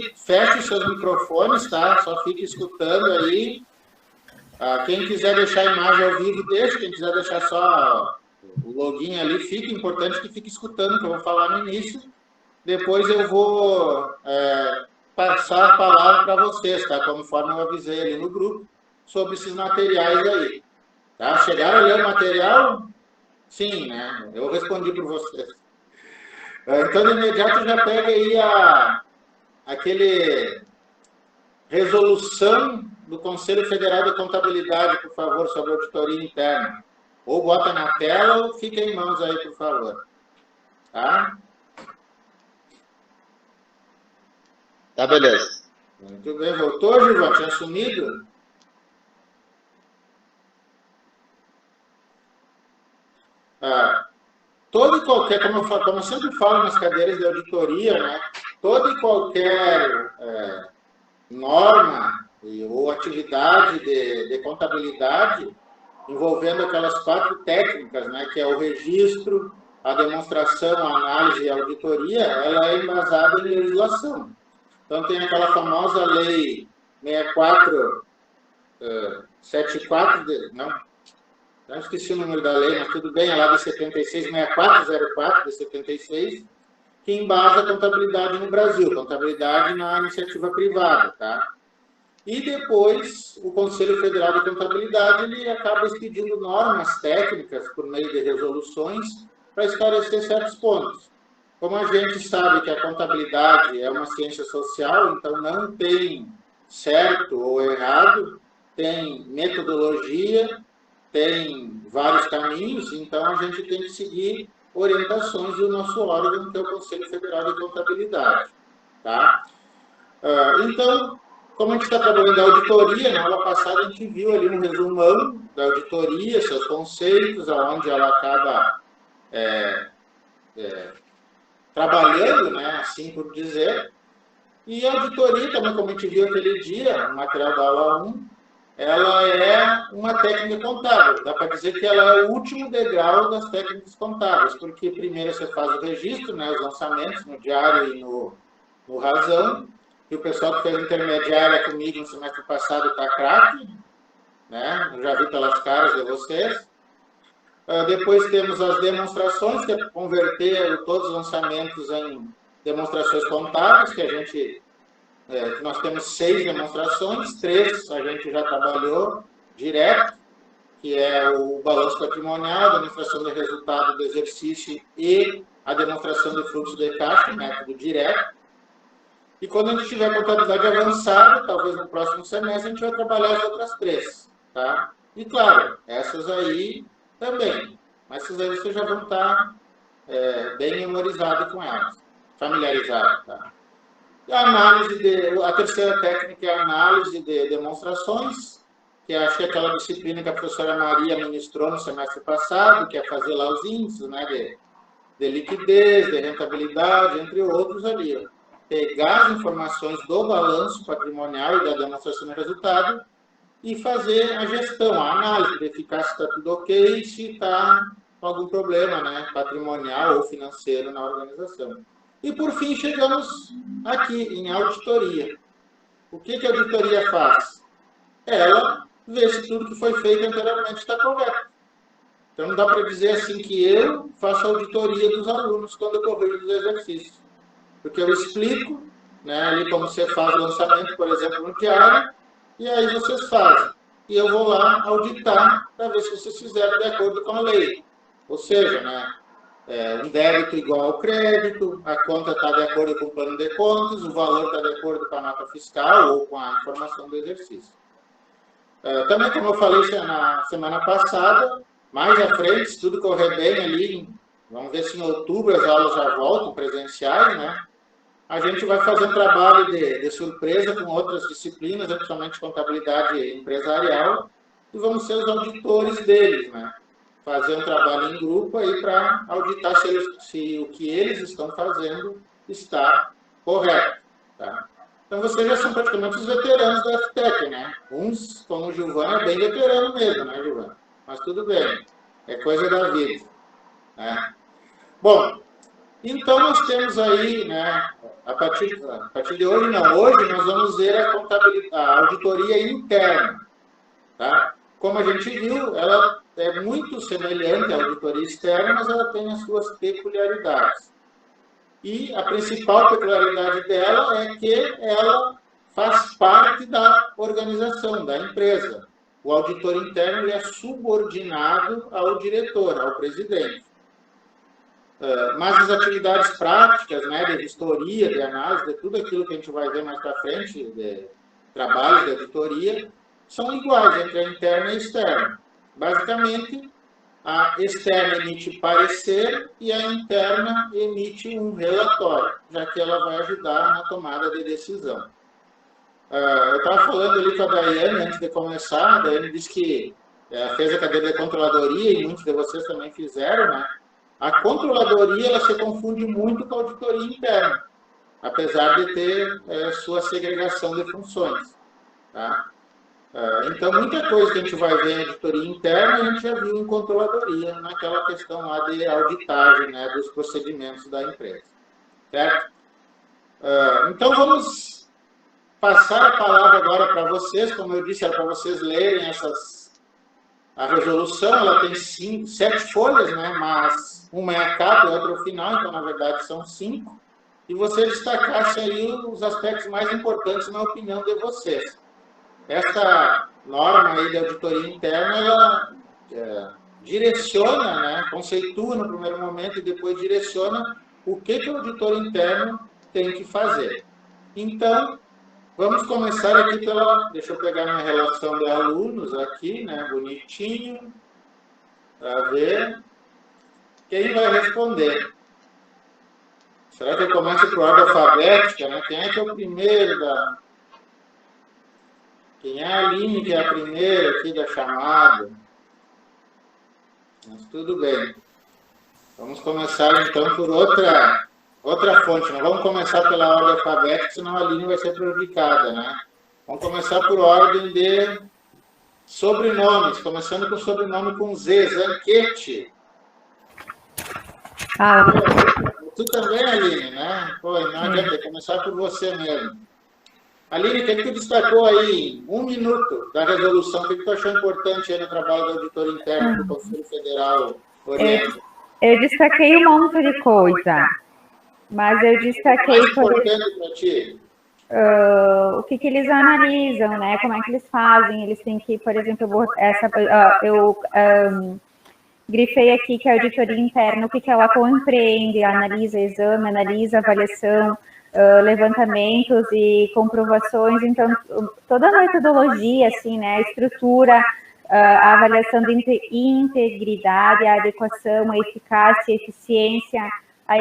que fechem seus microfones, tá? Só fique escutando aí. Quem quiser deixar a imagem ao vivo, deixa. Quem quiser deixar só o login ali, fica. Importante que fique escutando, que eu vou falar no início. Depois eu vou passar a palavra para vocês, tá? Conforme eu avisei ali no grupo, sobre esses materiais aí. Tá? Chegaram a ler o material? Sim, né? Eu respondi por vocês. Então, de imediato, já pega aí aquele resolução do Conselho Federal de Contabilidade, por favor, sobre auditoria interna. Ou bota na tela ou fica em mãos aí, por favor. Tá? Tá, beleza. Muito bem. Voltou, Gilvan? Tinha sumido? Todo e qualquer, como eu sempre falo nas cadeiras de auditoria, né? Toda e qualquer norma ou atividade de contabilidade envolvendo aquelas 4 técnicas, né? Que é o registro, a demonstração, a análise e a auditoria, ela é embasada em legislação. Então, tem aquela famosa lei 74, não esqueci o número da lei, mas tudo bem, é lá de 76, 6404 de 76, que embasa a contabilidade no Brasil, contabilidade na iniciativa privada, tá? E depois, o Conselho Federal de Contabilidade, ele acaba expedindo normas técnicas por meio de resoluções para esclarecer certos pontos. Como a gente sabe que a contabilidade é uma ciência social, então não tem certo ou errado, tem metodologia, tem vários caminhos, então a gente tem que seguir orientações do nosso órgão, que é o Conselho Federal de Contabilidade. Tá? Então, como a gente está trabalhando a auditoria, na aula passada a gente viu ali um resumão da auditoria, seus conceitos, aonde ela acaba trabalhando, né, assim por dizer. E a auditoria, também como a gente viu aquele dia, no material da aula 1, ela é uma técnica contábil. Dá para dizer que ela é o último degrau das técnicas contábeis, porque primeiro você faz o registro, né, os lançamentos no diário e no razão, que o pessoal que fez intermediária comigo no semestre passado está craque, né? Eu já vi pelas caras de vocês. Depois temos as demonstrações, que é converter todos os lançamentos em demonstrações contábeis, que nós temos 6 demonstrações, 3 a gente já trabalhou direto, que é o balanço patrimonial, a demonstração de resultado do exercício e a demonstração de fluxo de caixa, método direto. E quando a gente tiver contabilidade avançada, talvez no próximo semestre, a gente vai trabalhar as outras 3. Tá? E claro, essas aí também. Mas essas aí vocês já vão estar bem memorizados com elas, familiarizados. Tá? E a terceira técnica é a análise de demonstrações, que acho que é aquela disciplina que a professora Maria ministrou no semestre passado, que é fazer lá os índices, né, de liquidez, de rentabilidade, entre outros ali. Pegar as informações do balanço patrimonial e da demonstração de resultado e fazer a gestão, a análise, verificar se está tudo ok e se está com algum problema, né, patrimonial ou financeiro na organização. E, por fim, chegamos aqui, em auditoria. O que a auditoria faz? Ela vê se tudo que foi feito anteriormente está correto. Então, não dá para dizer assim que eu faço auditoria dos alunos quando eu corrijo os exercícios. Porque eu explico, né, ali como você faz o lançamento, por exemplo, no diário, e aí vocês fazem. E eu vou lá auditar para ver se vocês fizeram de acordo com a lei. Ou seja, né, um débito igual ao crédito, a conta está de acordo com o plano de contas, o valor está de acordo com a nota fiscal ou com a informação do exercício. Também, como eu falei na semana passada, mais à frente, se tudo correr bem ali, vamos ver se em outubro as aulas já voltam presenciais, né? A gente vai fazer um trabalho de surpresa com outras disciplinas, principalmente contabilidade empresarial, e vamos ser os auditores deles, né? Fazer um trabalho em grupo aí para auditar se o que eles estão fazendo está correto, tá? Então, vocês já são praticamente os veteranos da FTEC, né? Uns, como o Gilvan, é bem veterano mesmo, né, Gilvan? Mas tudo bem, é coisa da vida, né? Bom, Então, nós temos aí, né, a partir de hoje, não, hoje nós vamos ver a auditoria interna. Tá? Como a gente viu, ela é muito semelhante à auditoria externa, mas ela tem as suas peculiaridades. E a principal peculiaridade dela é que ela faz parte da organização, da empresa. O auditor interno ele é subordinado ao diretor, ao presidente. Mas as atividades práticas, né, de vistoria, de análise, de tudo aquilo que a gente vai ver mais para frente, de trabalhos de auditoria, são iguais entre a interna e a externa. Basicamente, a externa emite parecer e a interna emite um relatório, já que ela vai ajudar na tomada de decisão. Eu estava falando ali com a Daiane antes de começar, a Daiane disse que fez a cadeira de controladoria e muitos de vocês também fizeram, né? A controladoria ela se confunde muito com a auditoria interna, apesar de ter sua segregação de funções. Tá? Então, muita coisa que a gente vai ver em auditoria interna, a gente já viu em controladoria, naquela questão lá de auditagem, né, dos procedimentos da empresa. Certo? Então, vamos passar a palavra agora para vocês. Como eu disse, era para vocês lerem a resolução. Ela tem 7 folhas, né, mas uma é a capa e a outra é o final, então, na verdade, são 5. E vocês destacassem aí os aspectos mais importantes, na opinião de vocês. Essa norma aí de auditoria interna, ela direciona, né, conceitua no primeiro momento e depois direciona o que o auditor interno tem que fazer. Então, vamos começar aqui pela... Deixa eu pegar minha relação de alunos aqui, né, bonitinho, para ver quem vai responder. Será que eu começo por ordem alfabética, né? Quem é que é o primeiro da... Quem é a Aline, que é a primeira aqui da chamada? Mas tudo bem. Vamos começar, então, por outra fonte. Não vamos começar pela ordem alfabética, senão a Aline vai ser prejudicada, né? Vamos começar por ordem de sobrenomes, começando com o sobrenome com Z, Zanquete. Tu também, Aline, né? Pô, não adianta começar por você mesmo. Aline, o que tu destacou aí em 1 minuto da resolução? O que tu achou importante aí no trabalho da auditoria interna do Conselho Federal Oriente? Eu destaquei um monte de coisa, mas eu destaquei... O mais importante para ti? O que eles analisam, né? Como é que eles fazem? Eles têm que, por exemplo, eu grifei aqui que a auditoria interna, o que ela compreende, analisa exame, analisa avaliação, levantamentos e comprovações. Então, toda a metodologia, assim, né? A estrutura, a avaliação de integridade, a adequação, a eficácia, a eficiência, a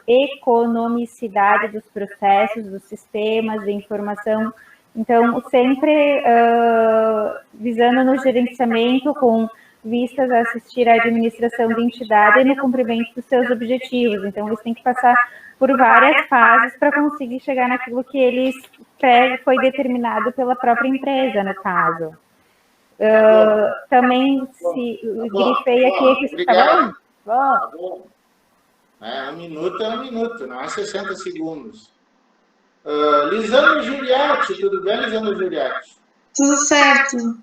economicidade dos processos, dos sistemas de informação. Então, sempre visando no gerenciamento com vistas a assistir à administração de entidade e no cumprimento dos seus objetivos. Então, eles têm que passar por várias fases para conseguir chegar naquilo que foi determinado pela própria empresa, no caso. Também grifei aqui... Obrigado. Tá bom. 1 minuto é 1 minuto, não é 60 segundos. Lisandro Giuliatti, tudo bem, Lisandro Giuliatti? Tudo certo. O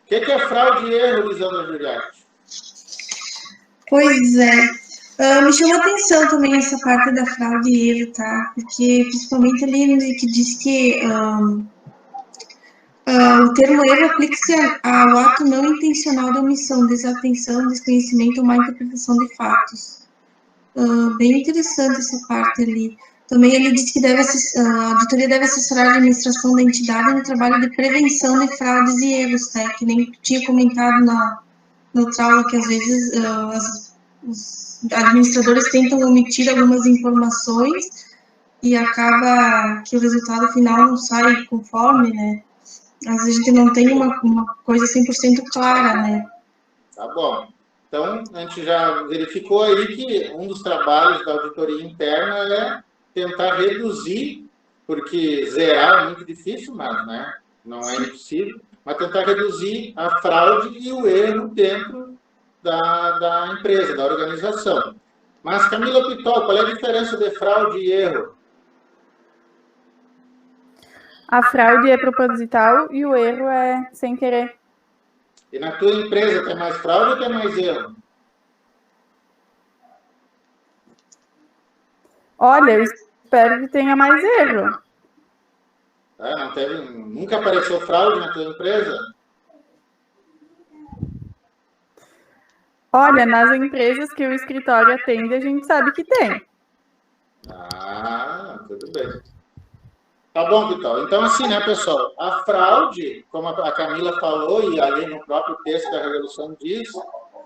que é fraude e erro, Lisandro Giuliatti? Pois é. Me chama a atenção também essa parte da fraude e erro, tá? Porque, principalmente ali que diz que o termo erro aplica-se ao ato não intencional de omissão, desatenção, desconhecimento ou má interpretação de fatos. Bem interessante essa parte ali. Também ele diz que a auditoria deve assessorar a administração da entidade no trabalho de prevenção de fraudes e erros, né? Que nem tinha comentado na outra aula, que às vezes os administradores tentam omitir algumas informações e acaba que o resultado final não sai conforme, né? Às vezes a gente não tem uma coisa 100% clara, né? Tá bom. Então, a gente já verificou aí que um dos trabalhos da auditoria interna é tentar reduzir, porque zerar é muito difícil, mas né, não é impossível, mas tentar reduzir a fraude e o erro dentro da empresa, da organização. Mas, Camila Pitol, qual é a diferença de fraude e erro? A fraude é proposital e o erro é sem querer. E na tua empresa tem mais fraude ou tem mais erro? Olha, eu espero que tenha mais erro. Não teve, nunca apareceu fraude na tua empresa? Olha, nas empresas que o escritório atende, a gente sabe que tem. Tudo bem. Tá bom, Vital. Então, assim, né, pessoal? A fraude, como a Camila falou, e ali no próprio texto da resolução diz,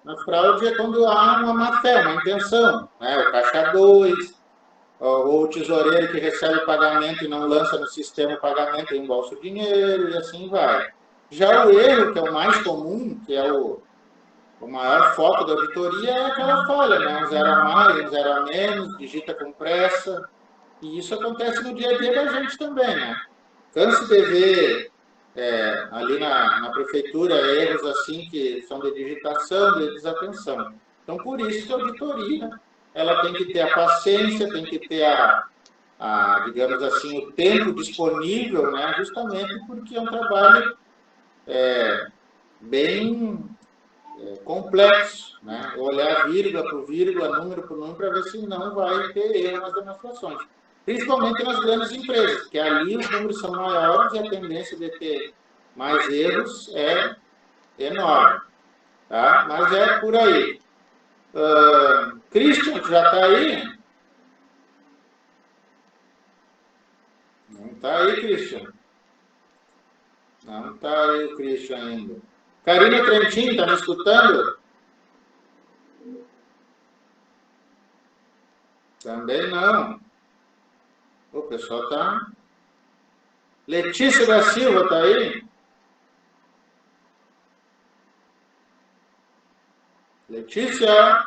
a fraude é quando há uma má-fé, uma intenção, né? O caixa 2, ou o tesoureiro que recebe o pagamento e não lança no sistema o pagamento e embolsa o dinheiro, e assim vai. Já o erro, que é o mais comum, que é o maior foco da auditoria, é aquela falha, né? Um 0 a mais, um 0 a menos, digita com pressa. E isso acontece no dia a dia da gente também, né? Canso de ver ali na prefeitura erros assim que são de digitação, de desatenção. Então, por isso que a auditoria, ela tem que ter a paciência, tem que ter digamos assim, o tempo disponível, né? Justamente porque é um trabalho bem complexo, né? Olhar vírgula por vírgula, número por número, para ver se não vai ter erro nas demonstrações. Principalmente nas grandes empresas, porque ali os números são maiores e a tendência de ter mais erros é enorme. Tá? Mas é por aí. Christian, tu já está aí? Não está aí, Christian. Não está aí o Christian ainda. Karina Trentin, está me escutando? Também não. O pessoal está... Letícia da Silva está aí? Letícia?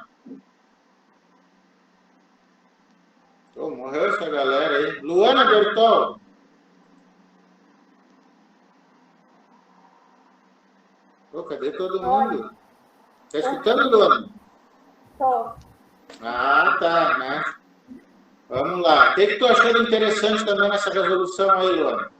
Morreu essa galera aí. Luana Bertol? Cadê todo mundo? Está escutando, Luana? Estou. Tá, né? Vamos lá. O que tu achou de interessante também nessa resolução aí, Luana?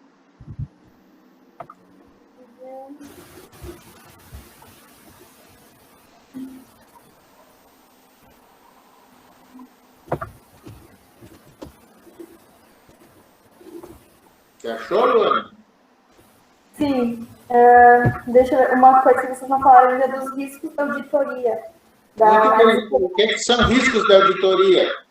Você achou, Luana? Sim. Deixa eu ver, uma coisa que vocês não falaram ainda dos riscos da auditoria. O que são riscos da auditoria?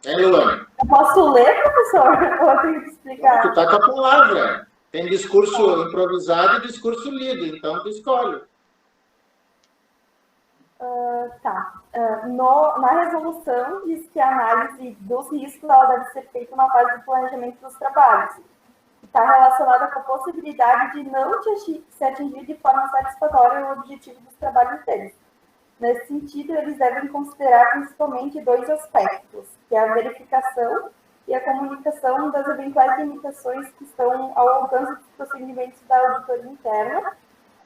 Luana? Eu posso ler, professor? Ou eu tenho que explicar? Tu está com a palavra. Tem discurso improvisado e discurso lido, então tu escolhe. Na resolução diz que a análise dos riscos ela deve ser feita na fase do planejamento dos trabalhos. Está relacionada com a possibilidade de não se atingir de forma satisfatória o objetivo dos trabalhos deles. Nesse sentido, eles devem considerar principalmente dois aspectos, que é a verificação e a comunicação das eventuais limitações que estão ao alcance dos procedimentos da auditoria interna,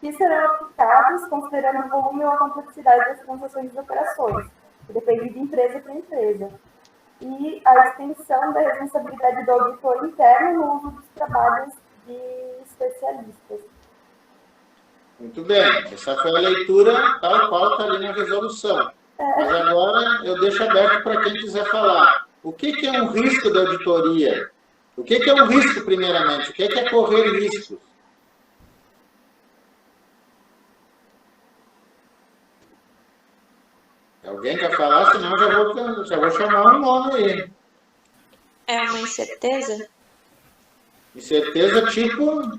que serão aplicados considerando o volume ou a complexidade das transações e operações, que depende de empresa para empresa, e a extensão da responsabilidade do auditor interno no uso dos trabalhos de especialistas. Muito bem, essa foi a leitura tal qual está ali na resolução. Mas agora eu deixo aberto para quem quiser falar. O que é um risco da auditoria? O que é um risco, primeiramente? O que é correr riscos? Alguém quer falar? Senão já vou chamar um nome aí. É uma incerteza? Incerteza tipo...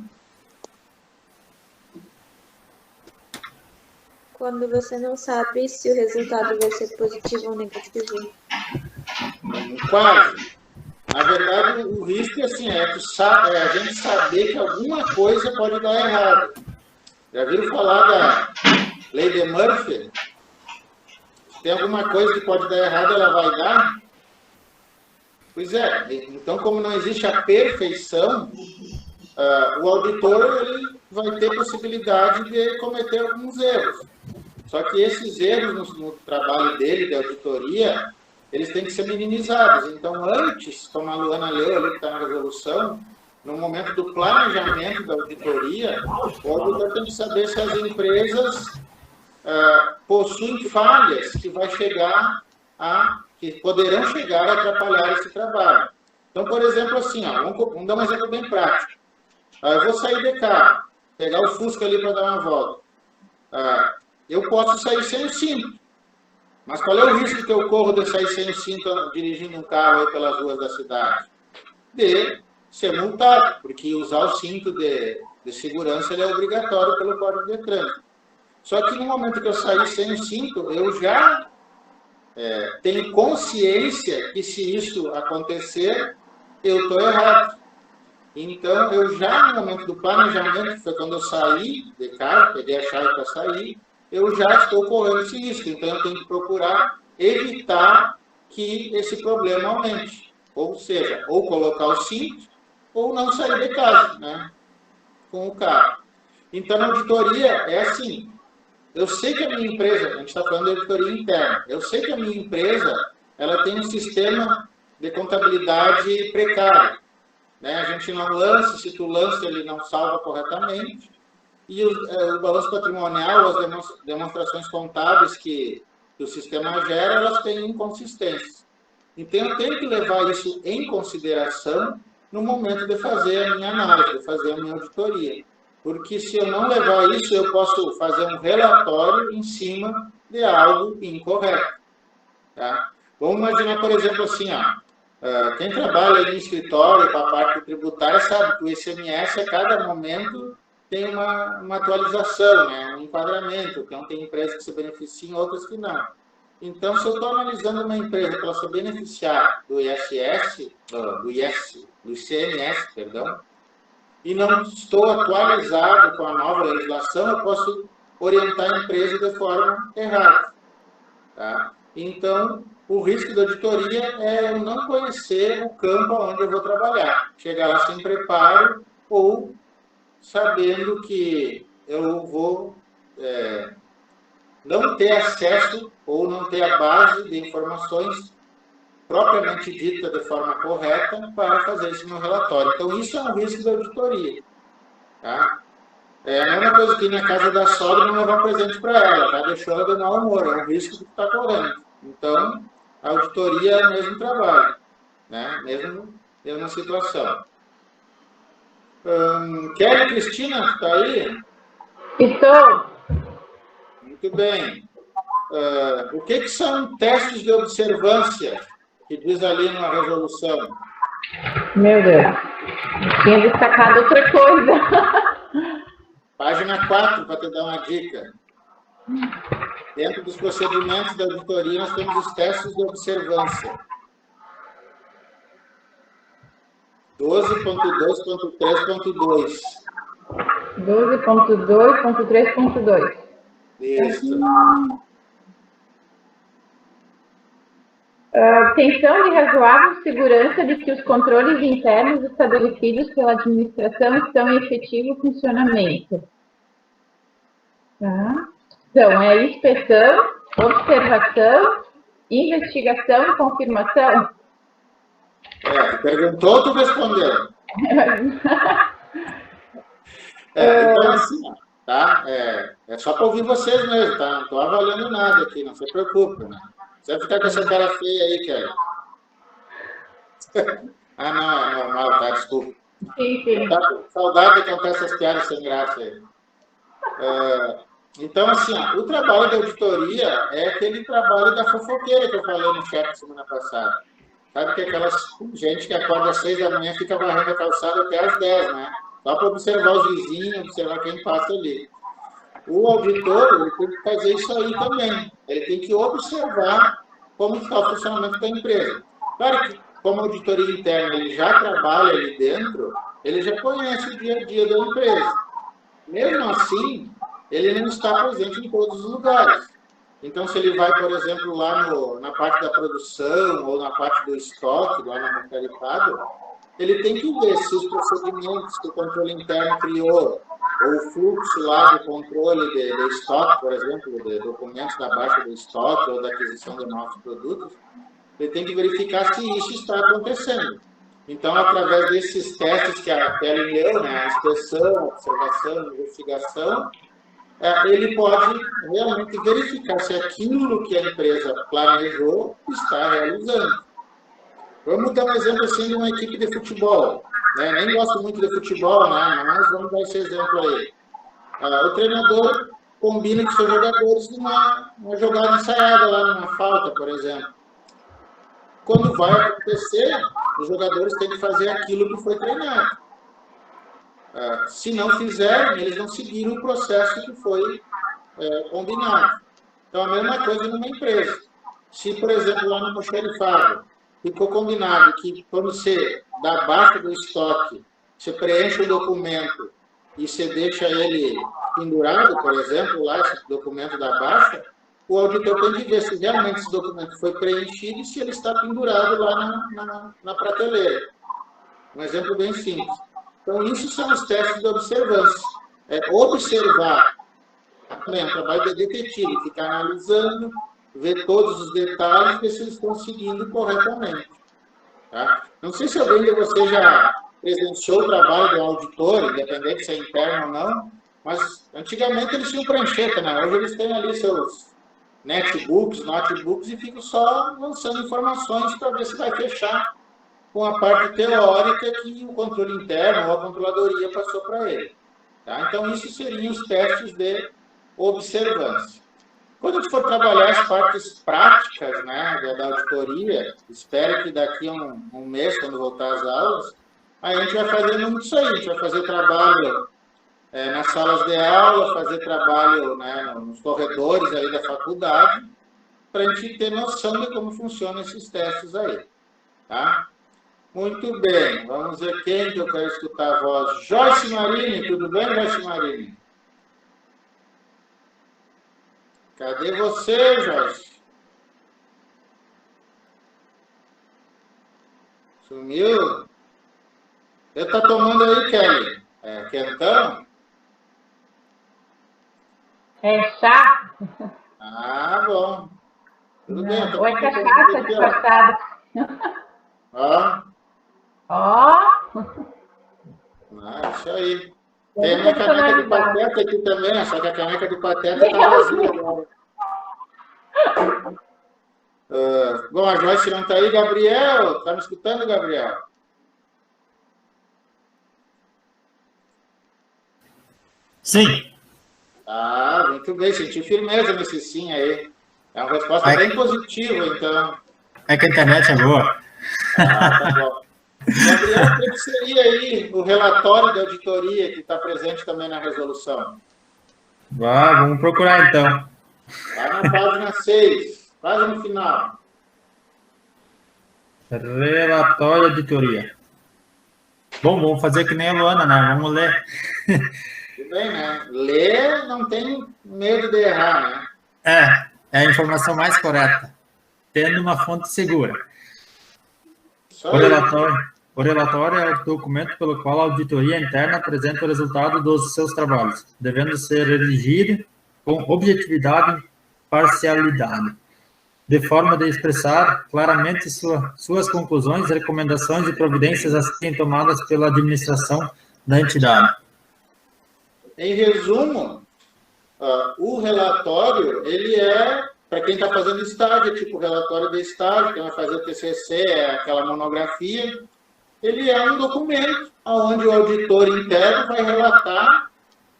Quando você não sabe se o resultado vai ser positivo ou negativo. Quase. Na verdade, o risco assim, é a gente saber que alguma coisa pode dar errado. Já viram falar da lei de Murphy? Se tem alguma coisa que pode dar errado, ela vai dar? Pois é. Então, como não existe a perfeição, o auditor ele vai ter possibilidade de cometer alguns erros. Só que esses erros no trabalho dele, de auditoria, eles têm que ser minimizados. Então, antes, como a Luana leu ali que está na resolução, no momento do planejamento da auditoria, o auditor tem que saber se as empresas possuem falhas que poderão chegar a atrapalhar esse trabalho. Então, por exemplo, assim, vamos dar um exemplo bem prático. Eu vou sair de carro, pegar o Fusca ali para dar uma volta. Eu posso sair sem o cinto. Mas qual é o risco que eu corro de sair sem o cinto dirigindo um carro aí pelas ruas da cidade? De ser multado, porque usar o cinto de segurança ele é obrigatório pelo Código de Trânsito. Só que no momento que eu sair sem o cinto, eu já tenho consciência que se isso acontecer, eu estou errado. Então, eu já no momento do planejamento, que foi quando eu saí de casa, peguei a chave para sair, eu já estou correndo esse risco. Então, eu tenho que procurar evitar que esse problema aumente. Ou seja, ou colocar o cinto, ou não sair de casa, né, com o carro. Então, na auditoria é assim. Eu sei que a minha empresa, a gente está falando de auditoria interna, eu sei que a minha empresa ela tem um sistema de contabilidade precário. Né? A gente não lança, se tu lança, ele não salva corretamente. E o balanço patrimonial, as demonstrações contábeis que o sistema gera, elas têm inconsistências. Então, eu tenho que levar isso em consideração no momento de fazer a minha análise, de fazer a minha auditoria. Porque se eu não levar isso, eu posso fazer um relatório em cima de algo incorreto. Tá? Vamos imaginar, por exemplo, assim, quem trabalha em escritório com a parte tributária sabe que o ICMS, a cada momento, tem uma atualização, né? Um enquadramento. Então, tem empresas que se beneficiam, outras que não. Então, se eu estou analisando uma empresa para se beneficiar do ICMS, perdão, e não estou atualizado com a nova legislação, eu posso orientar a empresa de forma errada. Tá? Então, o risco da auditoria é eu não conhecer o campo onde eu vou trabalhar. Chegar lá sem preparo ou sabendo que eu vou não ter acesso ou não ter a base de informações propriamente dita de forma correta para fazer esse meu relatório. Então, isso é um risco da auditoria. Tá? É a mesma coisa que ir na casa da sogra não levar presente para ela, já deixou ela de mau humor, é um risco que está correndo. Então, a auditoria é o mesmo trabalho, né? Mesma situação. Kelly Cristina, está aí? Estou. Muito bem. O que são testes de observância, que diz ali na resolução? Meu Deus, tinha destacado outra coisa. Página 4, para te dar uma dica. Dentro dos procedimentos da auditoria, nós temos os testes de observância. 12.2.3.2. 12.2.3.2. Isso. Tensão de razoável segurança de que os controles internos estabelecidos pela administração estão em efetivo funcionamento. Tá? Então, é inspeção, observação, investigação e confirmação. Perguntou, tu respondeu. Então, assim, tá? É só para ouvir vocês mesmo, tá? Não estou avaliando nada aqui, não se preocupe, né? Você vai ficar com essa cara feia aí, Kelly. Não, é normal, tá? Desculpa. Sim. Tá com saudade de contar essas piadas sem graça aí. Então, assim, o trabalho da auditoria é aquele trabalho da fofoqueira que eu falei no chat semana passada. Sabe que aquelas gente que acorda às 6 da manhã fica varrendo a calçada até às 10, né? Só para observar os vizinhos, observar quem passa ali. O auditor, ele tem que fazer isso aí também. Ele tem que observar como está o funcionamento da empresa. Claro que, como auditoria interna, ele já trabalha ali dentro, ele já conhece o dia a dia da empresa. Mesmo assim, ele não está presente em todos os lugares. Então, se ele vai, por exemplo, lá na parte da produção ou na parte do estoque, lá no almoxarifado, ele tem que ver se os procedimentos que o controle interno criou, ou o fluxo lá de controle de estoque, por exemplo, de documentos da baixa do estoque ou da aquisição de novos produtos, ele tem que verificar se isso está acontecendo. Então, através desses testes que a Kelly leu, né, a inspeção, a observação, a investigação, ele pode realmente verificar se aquilo que a empresa planejou está realizando. Vamos dar um exemplo assim de uma equipe de futebol. Né? Nem gosto muito de futebol, né? Mas vamos dar esse exemplo aí. O treinador combina com seus jogadores numa jogada ensaiada lá, numa falta, por exemplo. Quando vai acontecer, os jogadores têm que fazer aquilo que foi treinado. Se não fizerem, eles não seguiram o processo que foi combinado. Então, a mesma coisa numa empresa. Se, por exemplo, lá no almoxarifado, ficou combinado que quando você dá baixa do estoque, você preenche o documento e você deixa ele pendurado, por exemplo, lá, esse documento da baixa, o auditor tem que ver se realmente esse documento foi preenchido e se ele está pendurado lá na prateleira. Um exemplo bem simples. Então, isso são os testes de observância. Observar, também é um trabalho de detetive, ficar analisando, ver todos os detalhes, ver se eles estão seguindo corretamente. Tá? Não sei se alguém de vocês já presenciou o trabalho do auditor, independente se é interno ou não, mas antigamente eles tinham prancheta, né? Hoje eles têm ali seus notebooks e ficam só lançando informações para ver se vai fechar com a parte teórica que o controle interno ou a controladoria passou para ele. Tá? Então, isso seriam os testes de observância. Quando a gente for trabalhar as partes práticas, né, da auditoria, espero que daqui a um mês, quando voltar às aulas, aí a gente vai fazer muito isso aí. A gente vai fazer trabalho nas salas de aula, fazer trabalho, né, nos corredores aí da faculdade, para a gente ter noção de como funcionam esses testes aí. Tá? Muito bem. Vamos ver quem que eu quero escutar a voz. Joyce Marini, tudo bem, Joyce Marini? Cadê você, Joyce? Sumiu? Você está tomando aí, Kelly? Quentão? Chá? Ah, bom. Tudo bem. Ou é cachaça disfarçada? Isso aí. Tem a minha caneca do Pateta aqui também, só que a caneca do Pateta está vazia agora. Bom, a Joyce não está aí. Gabriel, está me escutando, Gabriel? Sim. Muito bem, senti firmeza nesse sim aí. É uma resposta bem positiva, então. É que a internet é boa. Tá bom. Gabriel, o que seria aí o relatório de auditoria que está presente também na resolução? Vamos procurar, então. Está na página 6, quase no final. Relatório de auditoria. Bom, vamos fazer que nem a Luana, né? Vamos ler. Tudo bem, né? Ler não tem medo de errar, né? É a informação mais correta, tendo uma fonte segura. O relatório é o documento pelo qual a auditoria interna apresenta o resultado dos seus trabalhos, devendo ser redigido com objetividade e parcialidade, de forma de expressar claramente suas conclusões, recomendações e providências a serem tomadas pela administração da entidade. Em resumo, o relatório, ele para quem está fazendo estágio, tipo o relatório de estágio, quem vai fazer o TCC, aquela monografia, ele é um documento onde o auditor interno vai relatar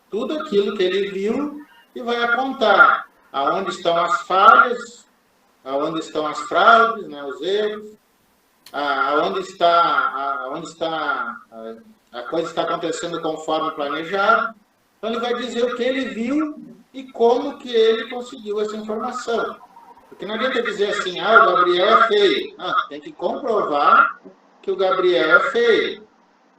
tudo aquilo que ele viu e vai apontar aonde estão as falhas, aonde estão as fraudes, né, os erros, aonde a coisa está acontecendo conforme planejado. Então, ele vai dizer o que ele viu e como que ele conseguiu essa informação. Porque não adianta dizer assim, o Gabriel é feio. Não, tem que comprovar que o Gabriel é feio.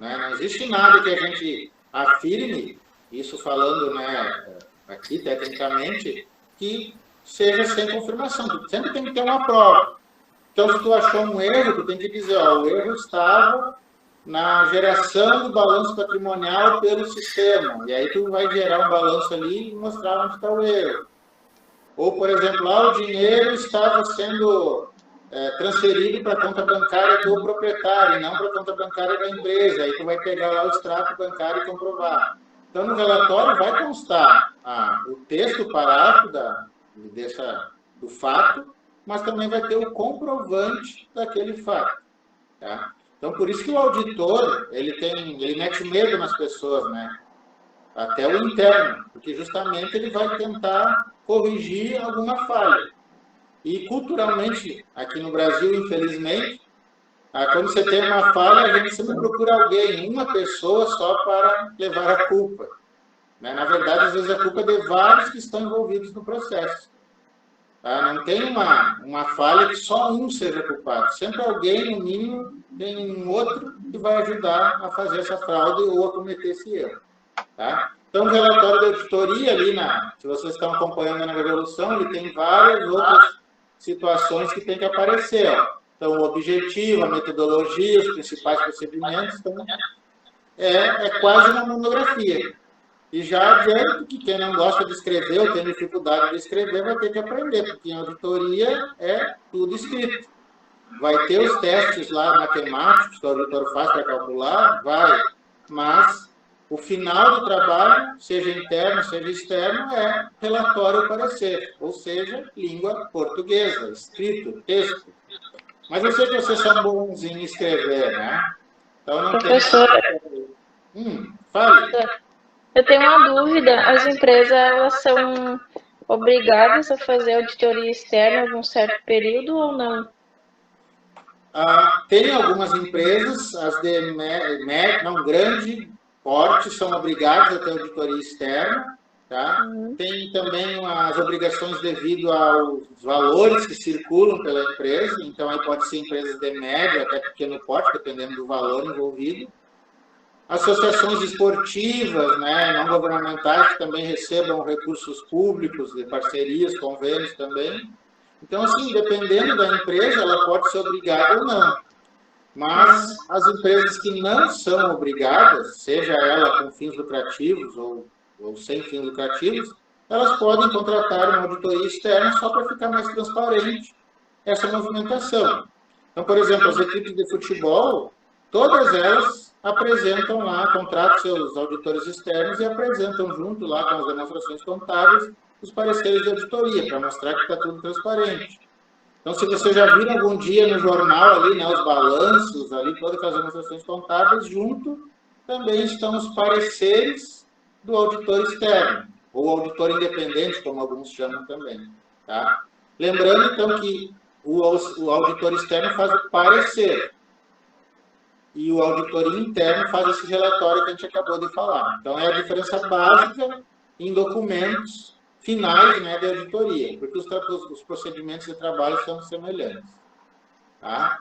Né? Não existe nada que a gente afirme, isso falando, né, aqui tecnicamente, que seja sem confirmação. Tu sempre tem que ter uma prova. Então, se tu achou um erro, tu tem que dizer, o erro estava na geração do balanço patrimonial pelo sistema. E aí tu vai gerar um balanço ali e mostrar onde está o erro. Ou, por exemplo, lá o dinheiro estava sendo transferido para a conta bancária do proprietário, e não para a conta bancária da empresa. Aí tu vai pegar lá o extrato bancário e comprovar. Então, no relatório vai constar o texto, o parágrafo do fato, mas também vai ter o comprovante daquele fato. Tá? Então, por isso que o auditor, ele mete medo nas pessoas, né? Até o interno, porque justamente ele vai tentar corrigir alguma falha. E culturalmente, aqui no Brasil, infelizmente, quando você tem uma falha, a gente sempre procura alguém, uma pessoa só para levar a culpa. Né? Na verdade, às vezes a culpa é de vários que estão envolvidos no processo. Tá? Não tem uma falha que só um seja culpado. Sempre alguém, no mínimo, tem um outro que vai ajudar a fazer essa fraude ou a cometer esse erro. Tá? Então, o relatório da auditoria ali, se vocês estão acompanhando na Revolução, ele tem várias outras situações que tem que aparecer. Ó. Então, o objetivo, a metodologia, os principais procedimentos, então, é quase uma monografia. E já adianto que quem não gosta de escrever ou tem dificuldade de escrever vai ter que aprender, porque em auditoria é tudo escrito. Vai ter os testes lá matemáticos que o auditor faz para calcular, mas o final do trabalho, seja interno, seja externo, é relatório ou parecer, ou seja, língua portuguesa, escrito, texto. Mas eu sei que vocês são bons em escrever, né? Então não Professora, fale. eu tenho uma dúvida. As empresas, elas são obrigadas a fazer auditoria externa em algum certo período ou não? Tem algumas empresas, as de grande porte, são obrigadas a ter auditoria externa. Tá? Tem também as obrigações devido aos valores que circulam pela empresa, então aí pode ser empresas de médio até pequeno porte, dependendo do valor envolvido. Associações esportivas, né, não governamentais, que também recebam recursos públicos, de parcerias, convênios também. Então, assim, dependendo da empresa, ela pode ser obrigada ou não. Mas as empresas que não são obrigadas, seja ela com fins lucrativos ou sem fins lucrativos, elas podem contratar uma auditoria externa só para ficar mais transparente essa movimentação. Então, por exemplo, as equipes de futebol, todas elas apresentam lá, contratam seus auditores externos e apresentam junto lá com as demonstrações contábeis os pareceres de auditoria, para mostrar que está tudo transparente. Então, se você já viu algum dia no jornal ali, né, os balanços, ali, todas as demonstrações contábeis, junto também estão os pareceres do auditor externo, ou auditor independente, como alguns chamam também. Tá? Lembrando, então, que o auditor externo faz o parecer, e o auditor interno faz esse relatório que a gente acabou de falar. Então, é a diferença básica em documentos finais, né, de auditoria, porque os procedimentos de trabalho são semelhantes. Tá?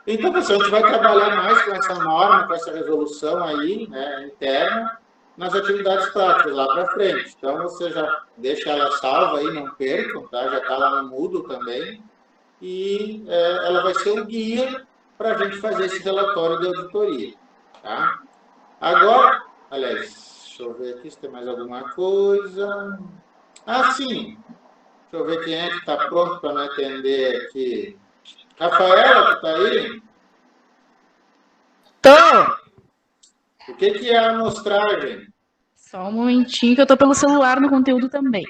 Então, pessoal, a gente vai trabalhar mais com essa norma, com essa resolução aí, né, interna, nas atividades práticas, lá para frente. Então, você já deixa ela salva aí, não percam, tá? Já está lá no Moodle também. E ela vai ser um guia para a gente fazer esse relatório de auditoria. Tá? Agora, aliás, deixa eu ver aqui se tem mais alguma coisa. Sim. Deixa eu ver quem é que está pronto para me atender aqui. Rafaela, tu está aí? Tô! O que é a amostragem? Só um momentinho que eu tô pelo celular no conteúdo também.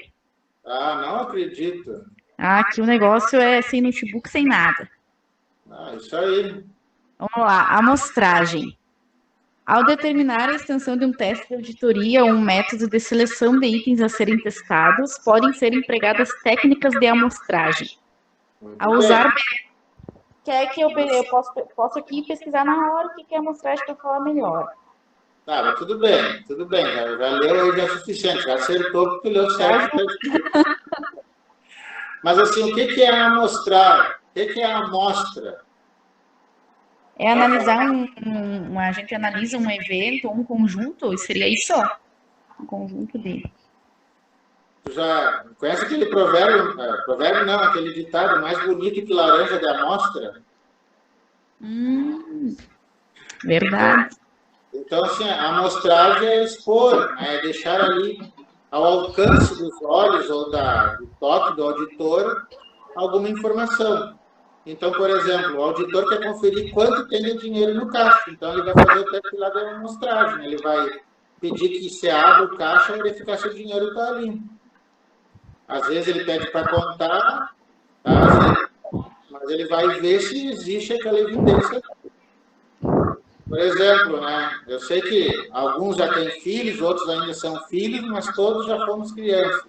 Não acredito. Aqui o negócio é sem notebook, sem nada. Isso aí. Vamos lá, amostragem. Ao determinar a extensão de um teste de auditoria ou um método de seleção de itens a serem testados, podem ser empregadas técnicas de amostragem. Ao usar... Quer que eu posso aqui pesquisar na hora o que é amostragem para falar melhor. Tá, mas tudo bem. Já leu aí já é suficiente, já acertou porque leu certo. Mas assim, o que é amostrar? O que é a amostra? É analisar a gente analisa um evento ou um conjunto, seria isso? Um conjunto de... Tu já conhece aquele provérbio? Provérbio não, aquele ditado mais bonito que laranja de amostra? Verdade. Então, assim, a amostragem é expor, né? É deixar ali ao alcance dos olhos ou do toque do auditor alguma informação. Então, por exemplo, o auditor quer conferir quanto tem de dinheiro no caixa. Então, ele vai fazer o teste lá da amostragem. Ele vai pedir que se abra o caixa e verificar se o dinheiro está ali. Às vezes ele pede para contar, mas ele vai ver se existe aquela evidência. Por exemplo, né, eu sei que alguns já têm filhos, outros ainda são filhos, mas todos já fomos crianças.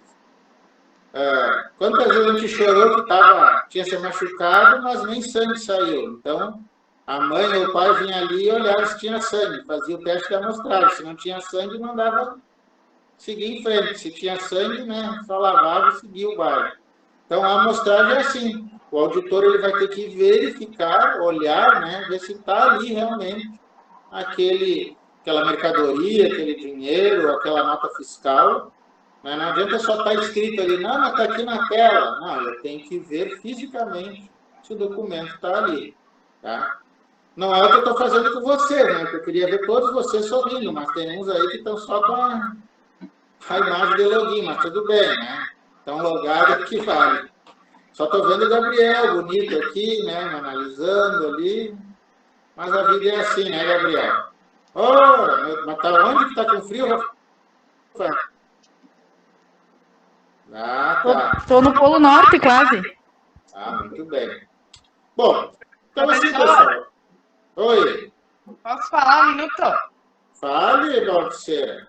Quantas vezes a gente chorou que tinha se machucado, mas nem sangue saiu. Então, a mãe ou o pai vinha ali e olhava se tinha sangue, fazia o teste da amostragem. Se não tinha sangue, mandava seguir em frente. Se tinha sangue, né, só lavava e seguia o baile. Então, a amostragem é assim. O auditor ele vai ter que verificar, olhar, né, ver se está ali realmente aquela mercadoria, aquele dinheiro, aquela nota fiscal. Né? Não adianta só estar escrito ali, não, mas está aqui na tela. Não, eu tenho que ver fisicamente se o documento está ali. Tá? Não é o que eu estou fazendo com você, né? Porque eu queria ver todos vocês sorrindo, mas tem uns aí que estão só com a imagem de login, mas tudo bem, né? Então, logado que vale. Só estou vendo o Gabriel, bonito aqui, né? Analisando ali. Mas a vida é assim, né, Gabriel? Mas tá onde que tá com frio, Rafael? Tá. Estou no Polo Norte, quase. Muito bem. Bom, então assim, pessoal. Oi. Posso falar um minuto? Fale, Baldiceira.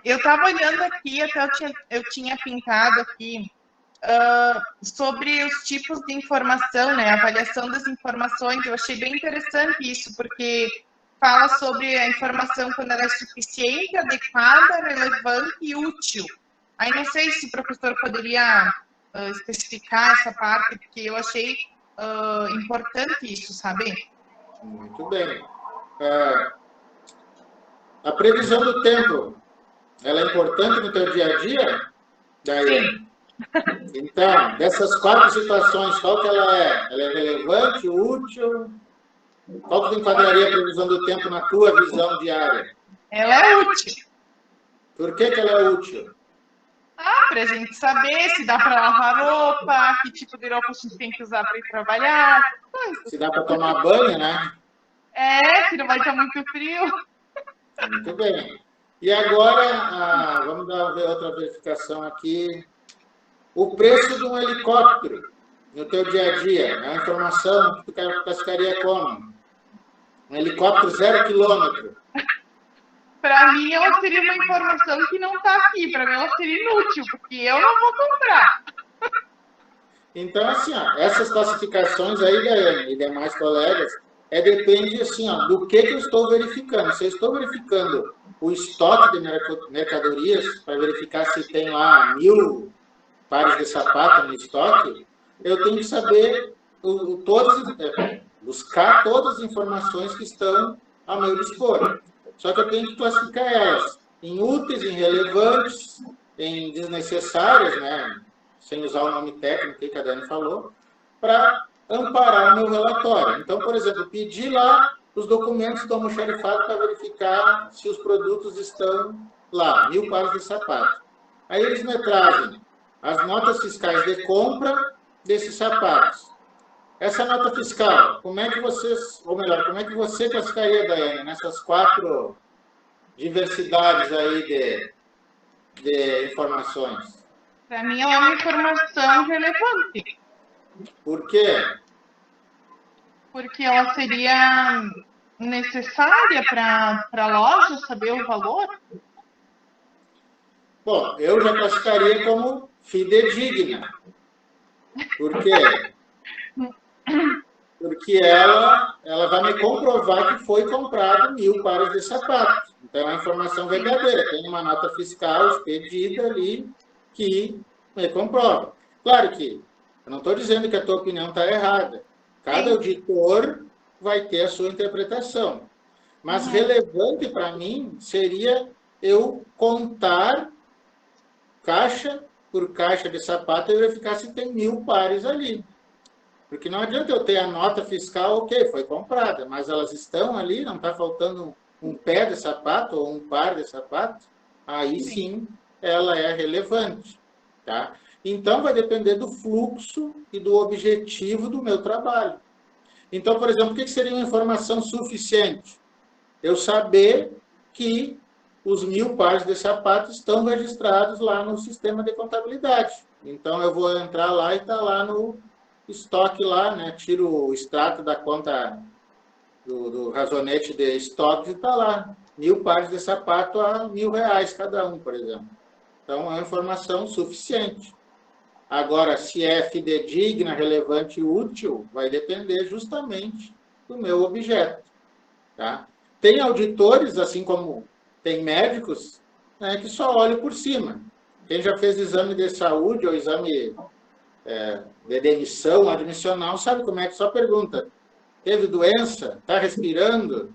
Eu estava olhando aqui, até eu tinha pintado aqui, sobre os tipos de informação, né? A avaliação das informações. Eu achei bem interessante isso, porque fala sobre a informação quando ela é suficiente, adequada, relevante e útil. Aí não sei se o professor poderia especificar essa parte, porque eu achei importante isso, sabe? Muito bem. A previsão do tempo, ela é importante no teu dia a dia? Sim. Então, dessas 4 situações, qual que ela é? Ela é relevante, útil? Qual que enquadraria a previsão do tempo na tua visão diária? Ela é útil. Por que ela é útil? Para a gente saber se dá para lavar roupa, que tipo de roupa a gente tem que usar para ir trabalhar. Se dá para tomar banho, né? Que não vai estar muito frio. Muito bem. E agora, vamos ver outra verificação aqui. O preço de um helicóptero no teu dia a dia é uma informação que tu classificaria como? Um helicóptero 0 quilômetro. Para mim, ela seria uma informação que não está aqui. Para mim, ela seria inútil, porque eu não vou comprar. Então, assim, essas classificações aí, Daiane, e demais colegas, depende, assim, do que eu estou verificando. Se eu estou verificando o estoque de mercadorias, para verificar se tem lá 1000 pares de sapato no estoque, eu tenho que saber buscar todas as informações que estão ao meu dispor. Só que eu tenho que classificar elas em úteis, em relevantes, em desnecessárias, né? Sem usar o nome técnico que a Dani falou, para amparar o meu relatório. Então, por exemplo, pedir lá os documentos do almoxarifado para verificar se os produtos estão lá, 1000 pares de sapato. Aí eles me trazem as notas fiscais de compra desses sapatos. Essa nota fiscal, como é que você classificaria, Daiane, nessas 4 diversidades aí de informações? Para mim, ela é uma informação relevante. Por quê? Porque ela seria necessária para a loja saber o valor. Bom, eu já classificaria como fidedigna. Por quê? Porque ela vai me comprovar que foi comprado 1000 pares de sapatos. Então, é uma informação verdadeira. Tem uma nota fiscal expedida ali que me comprova. Claro que eu não estou dizendo que a tua opinião está errada. Cada auditor vai ter a sua interpretação. Mas relevante para mim seria eu contar caixa por caixa de sapato e verificar se tem 1000 pares ali. Porque não adianta eu ter a nota fiscal, ok, foi comprada, mas elas estão ali, não está faltando um pé de sapato ou um par de sapato, aí sim ela é relevante. Tá? Então, vai depender do fluxo e do objetivo do meu trabalho. Então, por exemplo, o que seria uma informação suficiente? Eu saber que os 1000 pares de sapatos estão registrados lá no sistema de contabilidade. Então, eu vou entrar lá e está lá no estoque lá, né? Tiro o extrato da conta do razonete de estoques e está lá. 1000 pares de sapato a R$1.000 cada um, por exemplo. Então, é uma informação suficiente. Agora, se é fidedigna, relevante e útil, vai depender justamente do meu objeto. Tá? Tem auditores, assim como tem médicos, né, que só olham por cima. Quem já fez exame de saúde ou exame de demissão admissional sabe como é que só pergunta: teve doença? Está respirando?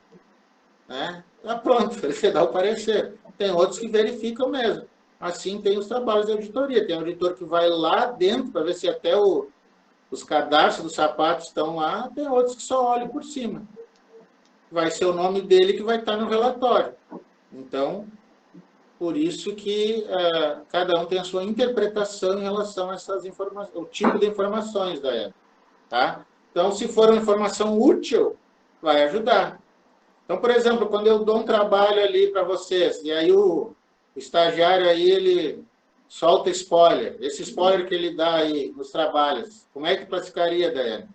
Né? Tá pronto, você dá o parecer. Tem outros que verificam mesmo. Assim tem os trabalhos de auditoria. Tem auditor que vai lá dentro para ver se até os cadastros dos sapatos estão lá. Tem outros que só olham por cima. Vai ser o nome dele que vai estar no relatório. Então, por isso que cada um tem a sua interpretação em relação a essas informações, o tipo de informações da época. Tá? Então, se for uma informação útil, vai ajudar. Então, por exemplo, quando eu dou um trabalho ali para vocês, e aí o estagiário aí, ele solta spoiler. Esse spoiler que ele dá aí nos trabalhos, como é que classificaria, Daiane?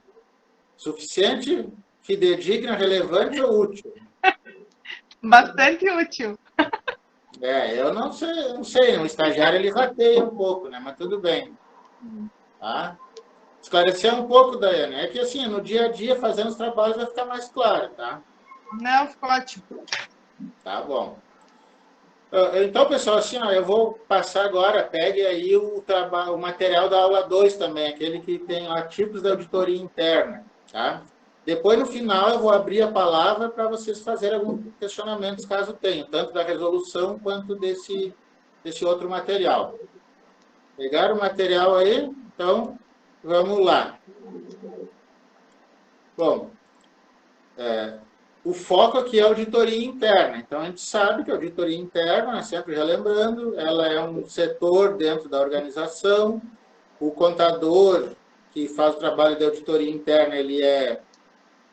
Suficiente, fidedigna, relevante ou útil? Bastante útil. Eu não sei, o estagiário ele rateia um pouco, né? Mas tudo bem. Tá? Esclarecer um pouco, Daiane. É que assim, no dia a dia, fazendo os trabalhos, vai ficar mais claro, tá? Não, ficou ótimo. Tá bom. Então, pessoal, assim, ó, eu vou passar agora, pegue aí o material da aula 2 também, aquele que tem lá tipos de auditoria interna, tá? Depois, no final, eu vou abrir a palavra para vocês fazerem alguns questionamentos, caso tenham, tanto da resolução quanto desse outro material. Pegaram o material aí? Então, vamos lá. Bom, o foco aqui é a auditoria interna. Então, a gente sabe que a auditoria interna, sempre relembrando, ela é um setor dentro da organização. O contador que faz o trabalho de auditoria interna, ele é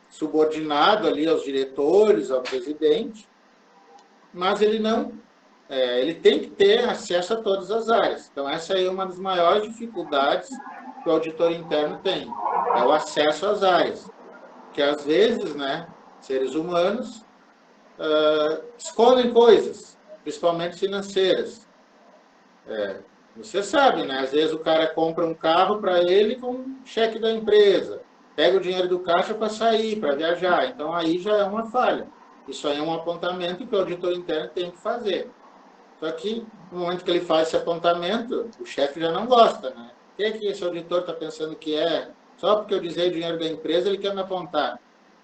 subordinado ali aos diretores, ao presidente, mas ele não, ele tem que ter acesso a todas as áreas. Então, essa aí é uma das maiores dificuldades que o auditor interno tem, é o acesso às áreas. Que às vezes, né, seres humanos escondem coisas, principalmente financeiras. Você sabe, né? Às vezes o cara compra um carro para ele com cheque da empresa, pega o dinheiro do caixa para sair, para viajar. Então, aí já é uma falha. Isso aí é um apontamento que o auditor interno tem que fazer. Só que, no momento que ele faz esse apontamento, o chefe já não gosta, né? O que é que esse auditor está pensando que é? Só porque eu dizei o dinheiro da empresa, ele quer me apontar.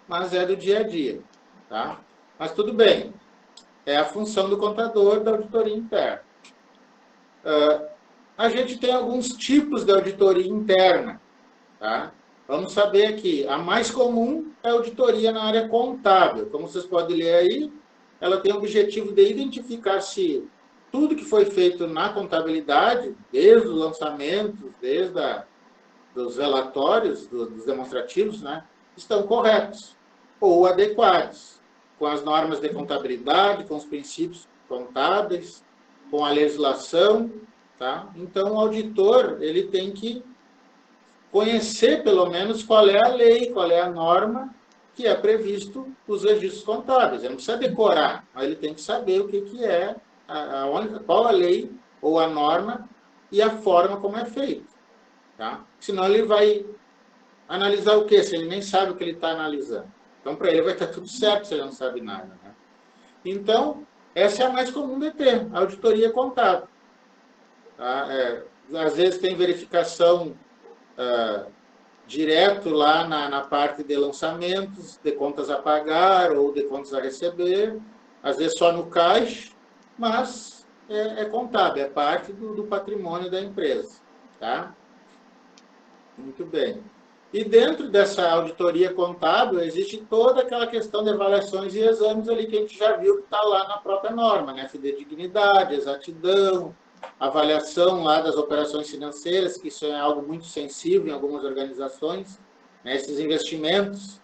Mas é do dia a dia, tá? Mas tudo bem. É a função do contador da auditoria interna. A gente tem alguns tipos de auditoria interna, tá? Vamos saber aqui. A mais comum é a auditoria na área contábil. Como vocês podem ler aí, ela tem o objetivo de identificar se tudo que foi feito na contabilidade, desde os lançamentos, desde dos relatórios, dos demonstrativos, né, estão corretos ou adequados com as normas de contabilidade, com os princípios contábeis, com a legislação, tá? Então, o auditor, ele tem que conhecer, pelo menos, qual é a lei, qual é a norma que é previsto nos registros contábeis. Ele não precisa decorar, mas ele tem que saber o que é, qual a lei ou a norma e a forma como é feito. Tá? Senão ele vai analisar o quê? Se ele nem sabe o que ele está analisando. Então, para ele vai estar tudo certo se ele não sabe nada. Né? Então, essa é a mais comum de ter, a auditoria contábil. Tá? Às vezes tem verificação direto lá na parte de lançamentos, de contas a pagar ou de contas a receber, às vezes só no caixa, mas é contábil, é parte do patrimônio da empresa. Tá? Muito bem. E dentro dessa auditoria contábil, existe toda aquela questão de avaliações e exames ali que a gente já viu que está lá na própria norma, né? Fidedignidade, exatidão, avaliação lá das operações financeiras, que isso é algo muito sensível em algumas organizações, né? Esses investimentos,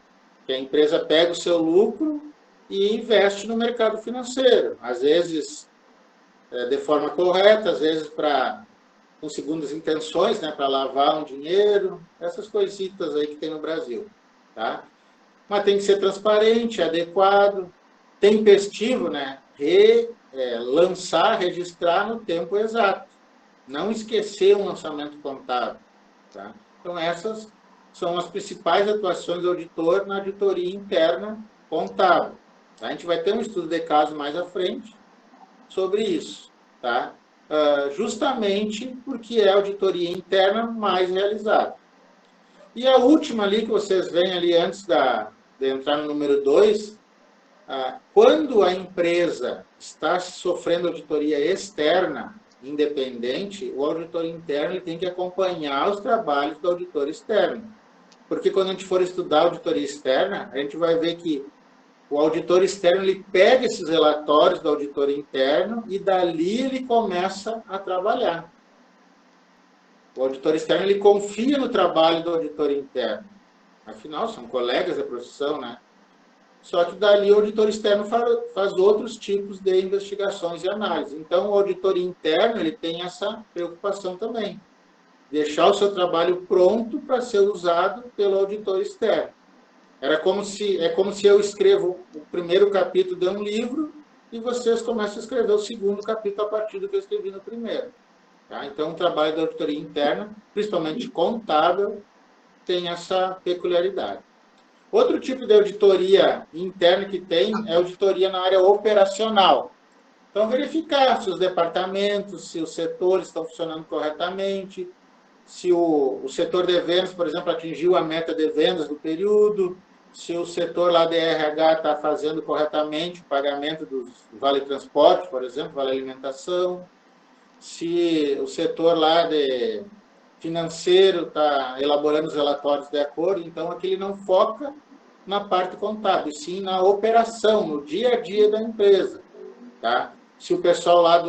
que a empresa pega o seu lucro e investe no mercado financeiro, às vezes de forma correta, às vezes com segundas intenções, né, para lavar um dinheiro, essas coisitas aí que tem no Brasil, tá? Mas tem que ser transparente, adequado, tempestivo, né? Lançar, registrar no tempo exato, não esquecer um lançamento contábil, tá? Então essas são as principais atuações do auditor na auditoria interna contábil. A gente vai ter um estudo de caso mais à frente sobre isso, tá? Justamente porque é a auditoria interna mais realizada. E a última ali, que vocês veem ali antes de entrar no número 2, quando a empresa está sofrendo auditoria externa, independente, o auditor interno ele tem que acompanhar os trabalhos do auditor externo. Porque quando a gente for estudar a auditoria externa, a gente vai ver que o auditor externo ele pega esses relatórios do auditor interno e dali ele começa a trabalhar. O auditor externo ele confia no trabalho do auditor interno. Afinal, são colegas da profissão, né? Só que dali o auditor externo faz outros tipos de investigações e análises. Então, o auditor interno ele tem essa preocupação também. Deixar o seu trabalho pronto para ser usado pelo auditor externo. É como se eu escrevo o primeiro capítulo de um livro e vocês começam a escrever o segundo capítulo a partir do que eu escrevi no primeiro. Tá? Então, o trabalho da auditoria interna, principalmente contábil, tem essa peculiaridade. Outro tipo de auditoria interna que tem é auditoria na área operacional. Então, verificar se os departamentos, se os setores estão funcionando corretamente, se o setor de vendas, por exemplo, atingiu a meta de vendas do período, se o setor lá de RH está fazendo corretamente o pagamento dos vale transporte, por exemplo, vale alimentação, se o setor lá de financeiro está elaborando os relatórios de acordo, então aqui ele não foca na parte contábil, sim na operação, no dia a dia da empresa. Tá? Se o pessoal lá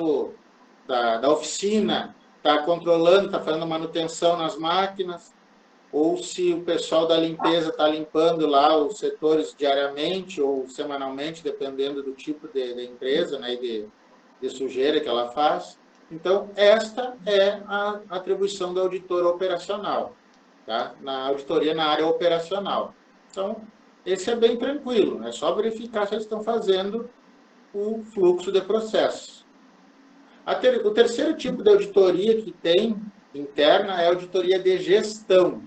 da oficina está controlando, está fazendo manutenção nas máquinas, ou se o pessoal da limpeza está limpando lá os setores diariamente ou semanalmente, dependendo do tipo de empresa, né, e de sujeira que ela faz. Então, esta é a atribuição do auditor operacional, tá? Na auditoria na área operacional. Então, esse é bem tranquilo, é só verificar se eles estão fazendo o fluxo de processos. O terceiro tipo de auditoria que tem interna é a auditoria de gestão.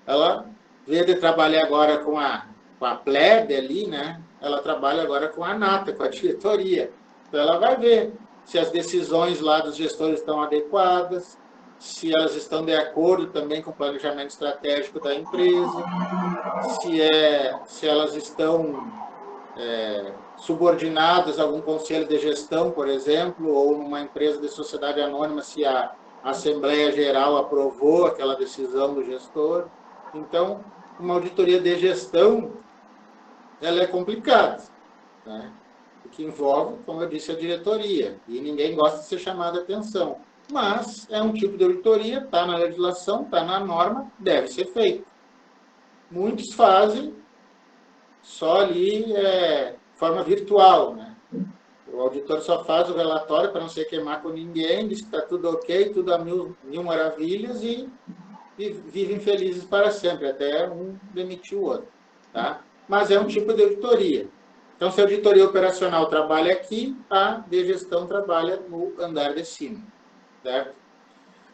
Ela veio de trabalhar agora com a PLED ali, né? Ela trabalha agora com a ANATA, com a diretoria. Então, ela vai ver se as decisões lá dos gestores estão adequadas, se elas estão de acordo também com o planejamento estratégico da empresa, se elas estão subordinadas a algum conselho de gestão, por exemplo, ou numa empresa de sociedade anônima, se a Assembleia Geral aprovou aquela decisão do gestor. Então, uma auditoria de gestão, ela é complicada, né? Que envolve, como eu disse, a diretoria, e ninguém gosta de ser chamado a atenção. Mas é um tipo de auditoria, está na legislação, está na norma, deve ser feito. Muitos fazem só ali de forma virtual, né? O auditor só faz o relatório para não se queimar com ninguém, diz que está tudo ok, tudo a mil maravilhas e vivem felizes para sempre, até um demitir o outro. Tá? Mas é um tipo de auditoria. Então, se a auditoria operacional trabalha aqui, a de gestão trabalha no andar de cima. Certo?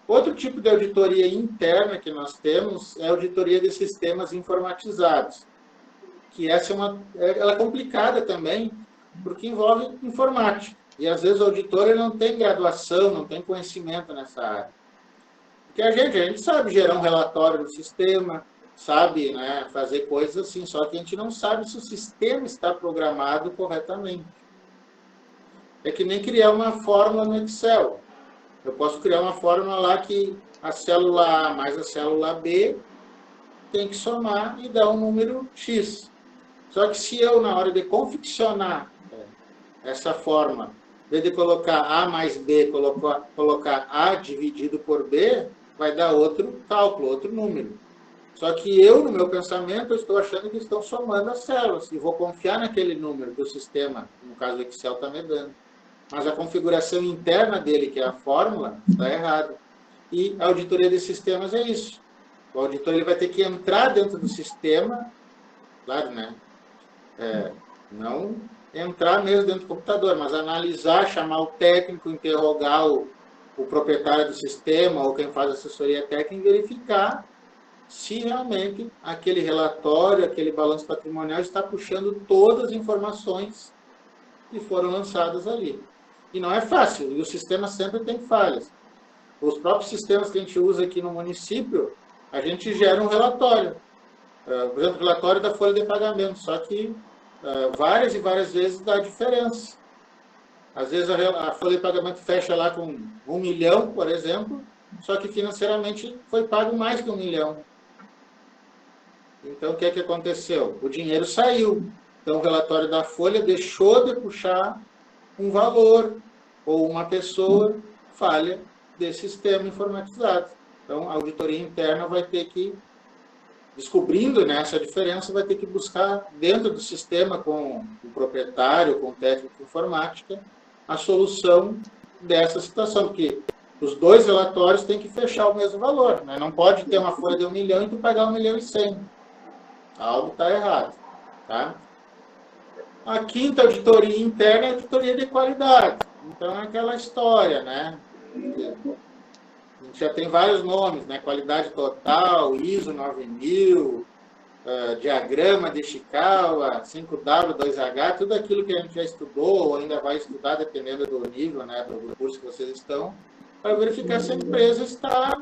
Outro tipo de auditoria interna que nós temos é a auditoria de sistemas informatizados. Que essa ela é complicada também, porque envolve informática. E, às vezes, o auditor ele não tem graduação, não tem conhecimento nessa área. Porque a gente sabe gerar um relatório no sistema, sabe, né, fazer coisas assim, só que a gente não sabe se o sistema está programado corretamente. É que nem criar uma fórmula no Excel. Eu posso criar uma fórmula lá que a célula A mais a célula B tem que somar e dar um número X. Só que se eu, na hora de confeccionar essa forma, em vez de colocar A mais B, colocar A dividido por B, vai dar outro cálculo, outro número. Só que eu, no meu pensamento, eu estou achando que estão somando as células e vou confiar naquele número que o sistema, no caso do Excel, está me dando. Mas a configuração interna dele, que é a fórmula, está errada. E a auditoria de sistemas é isso. O auditor ele vai ter que entrar dentro do sistema, claro, né? Não entrar mesmo dentro do computador, mas analisar, chamar o técnico, interrogar o proprietário do sistema ou quem faz assessoria técnica e verificar se realmente aquele relatório, aquele balanço patrimonial está puxando todas as informações que foram lançadas ali. E não é fácil, e o sistema sempre tem falhas. Os próprios sistemas que a gente usa aqui no município, a gente gera um relatório. Por exemplo, o relatório da folha de pagamento, só que várias e várias vezes dá diferença. Às vezes a folha de pagamento fecha lá com 1 milhão, por exemplo, só que financeiramente foi pago mais que 1 milhão. Então, o que é que aconteceu? O dinheiro saiu. Então, o relatório da folha deixou de puxar um valor ou uma pessoa falha desse sistema informatizado. Então, a auditoria interna vai ter que, descobrindo essa diferença, vai ter que buscar dentro do sistema com o proprietário, com o técnico de informática, a solução dessa situação, porque os dois relatórios têm que fechar o mesmo valor, né? Não pode ter uma folha de 1 milhão e tu pagar 1 milhão e 100. Algo está errado. Tá? A quinta auditoria interna é a auditoria de qualidade. Então, é aquela história, né? A gente já tem vários nomes, né? Qualidade total, ISO 9000, diagrama de Ishikawa, 5W, 2H, tudo aquilo que a gente já estudou ou ainda vai estudar, dependendo do nível, né, do curso que vocês estão, para verificar se a empresa está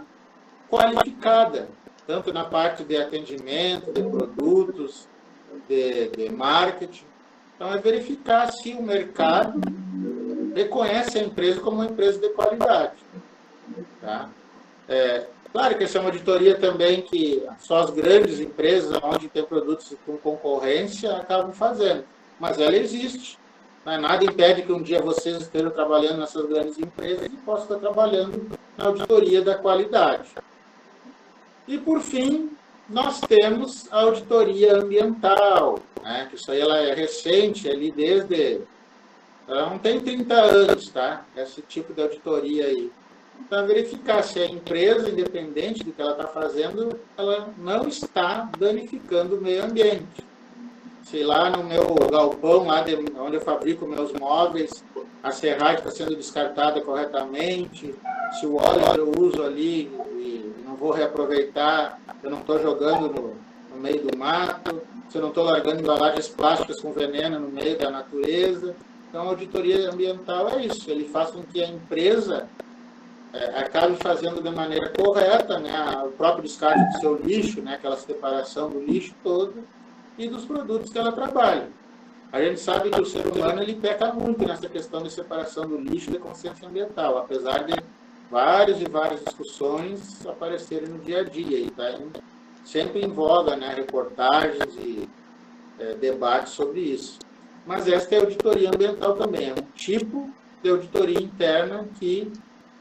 qualificada, tanto na parte de atendimento, de produtos, de marketing. Então, é verificar se o mercado reconhece a empresa como uma empresa de qualidade. Tá? Claro que essa é uma auditoria também que só as grandes empresas, onde tem produtos com concorrência, acabam fazendo. Mas ela existe. Nada impede que um dia vocês estejam trabalhando nessas grandes empresas e possam estar trabalhando na auditoria da qualidade. E, por fim, nós temos a auditoria ambiental, né? Que isso aí ela é recente, ali desde... Ela não tem 30 anos, tá? Esse tipo de auditoria aí. Para verificar se a empresa, independente do que ela está fazendo, ela não está danificando o meio ambiente. Se lá no meu galpão, lá onde eu fabrico meus móveis, a serragem está sendo descartada corretamente, se o óleo que eu uso ali e não vou reaproveitar, eu não estou jogando no meio do mato, se eu não estou largando embalagens plásticas com veneno no meio da natureza. Então, a auditoria ambiental é isso, ele faz com que a empresa acabe fazendo de maneira correta, né, o próprio descarte do seu lixo, né, aquela separação do lixo todo e dos produtos que ela trabalha. A gente sabe que o ser humano ele peca muito nessa questão de separação do lixo e da consciência ambiental, apesar de várias e várias discussões aparecerem no dia a dia, e tá sempre em voga, né, reportagens e debates sobre isso. Mas esta é a auditoria ambiental também, é um tipo de auditoria interna que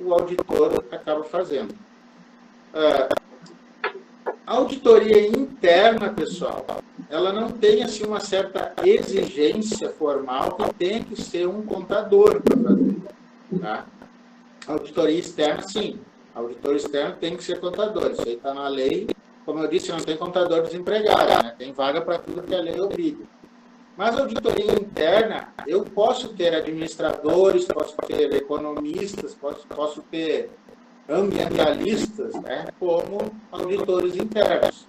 o auditor acaba fazendo. A auditoria interna, pessoal, ela não tem assim, uma certa exigência formal que tem que ser um contador para fazer. Tá? A auditoria externa, sim. A auditor externo tem que ser contador. Isso aí está na lei. Como eu disse, não tem contador desempregado, né? Tem vaga para tudo que a lei obriga. Mas a auditoria interna, eu posso ter administradores, posso ter economistas, posso ter ambientalistas, né, como auditores internos,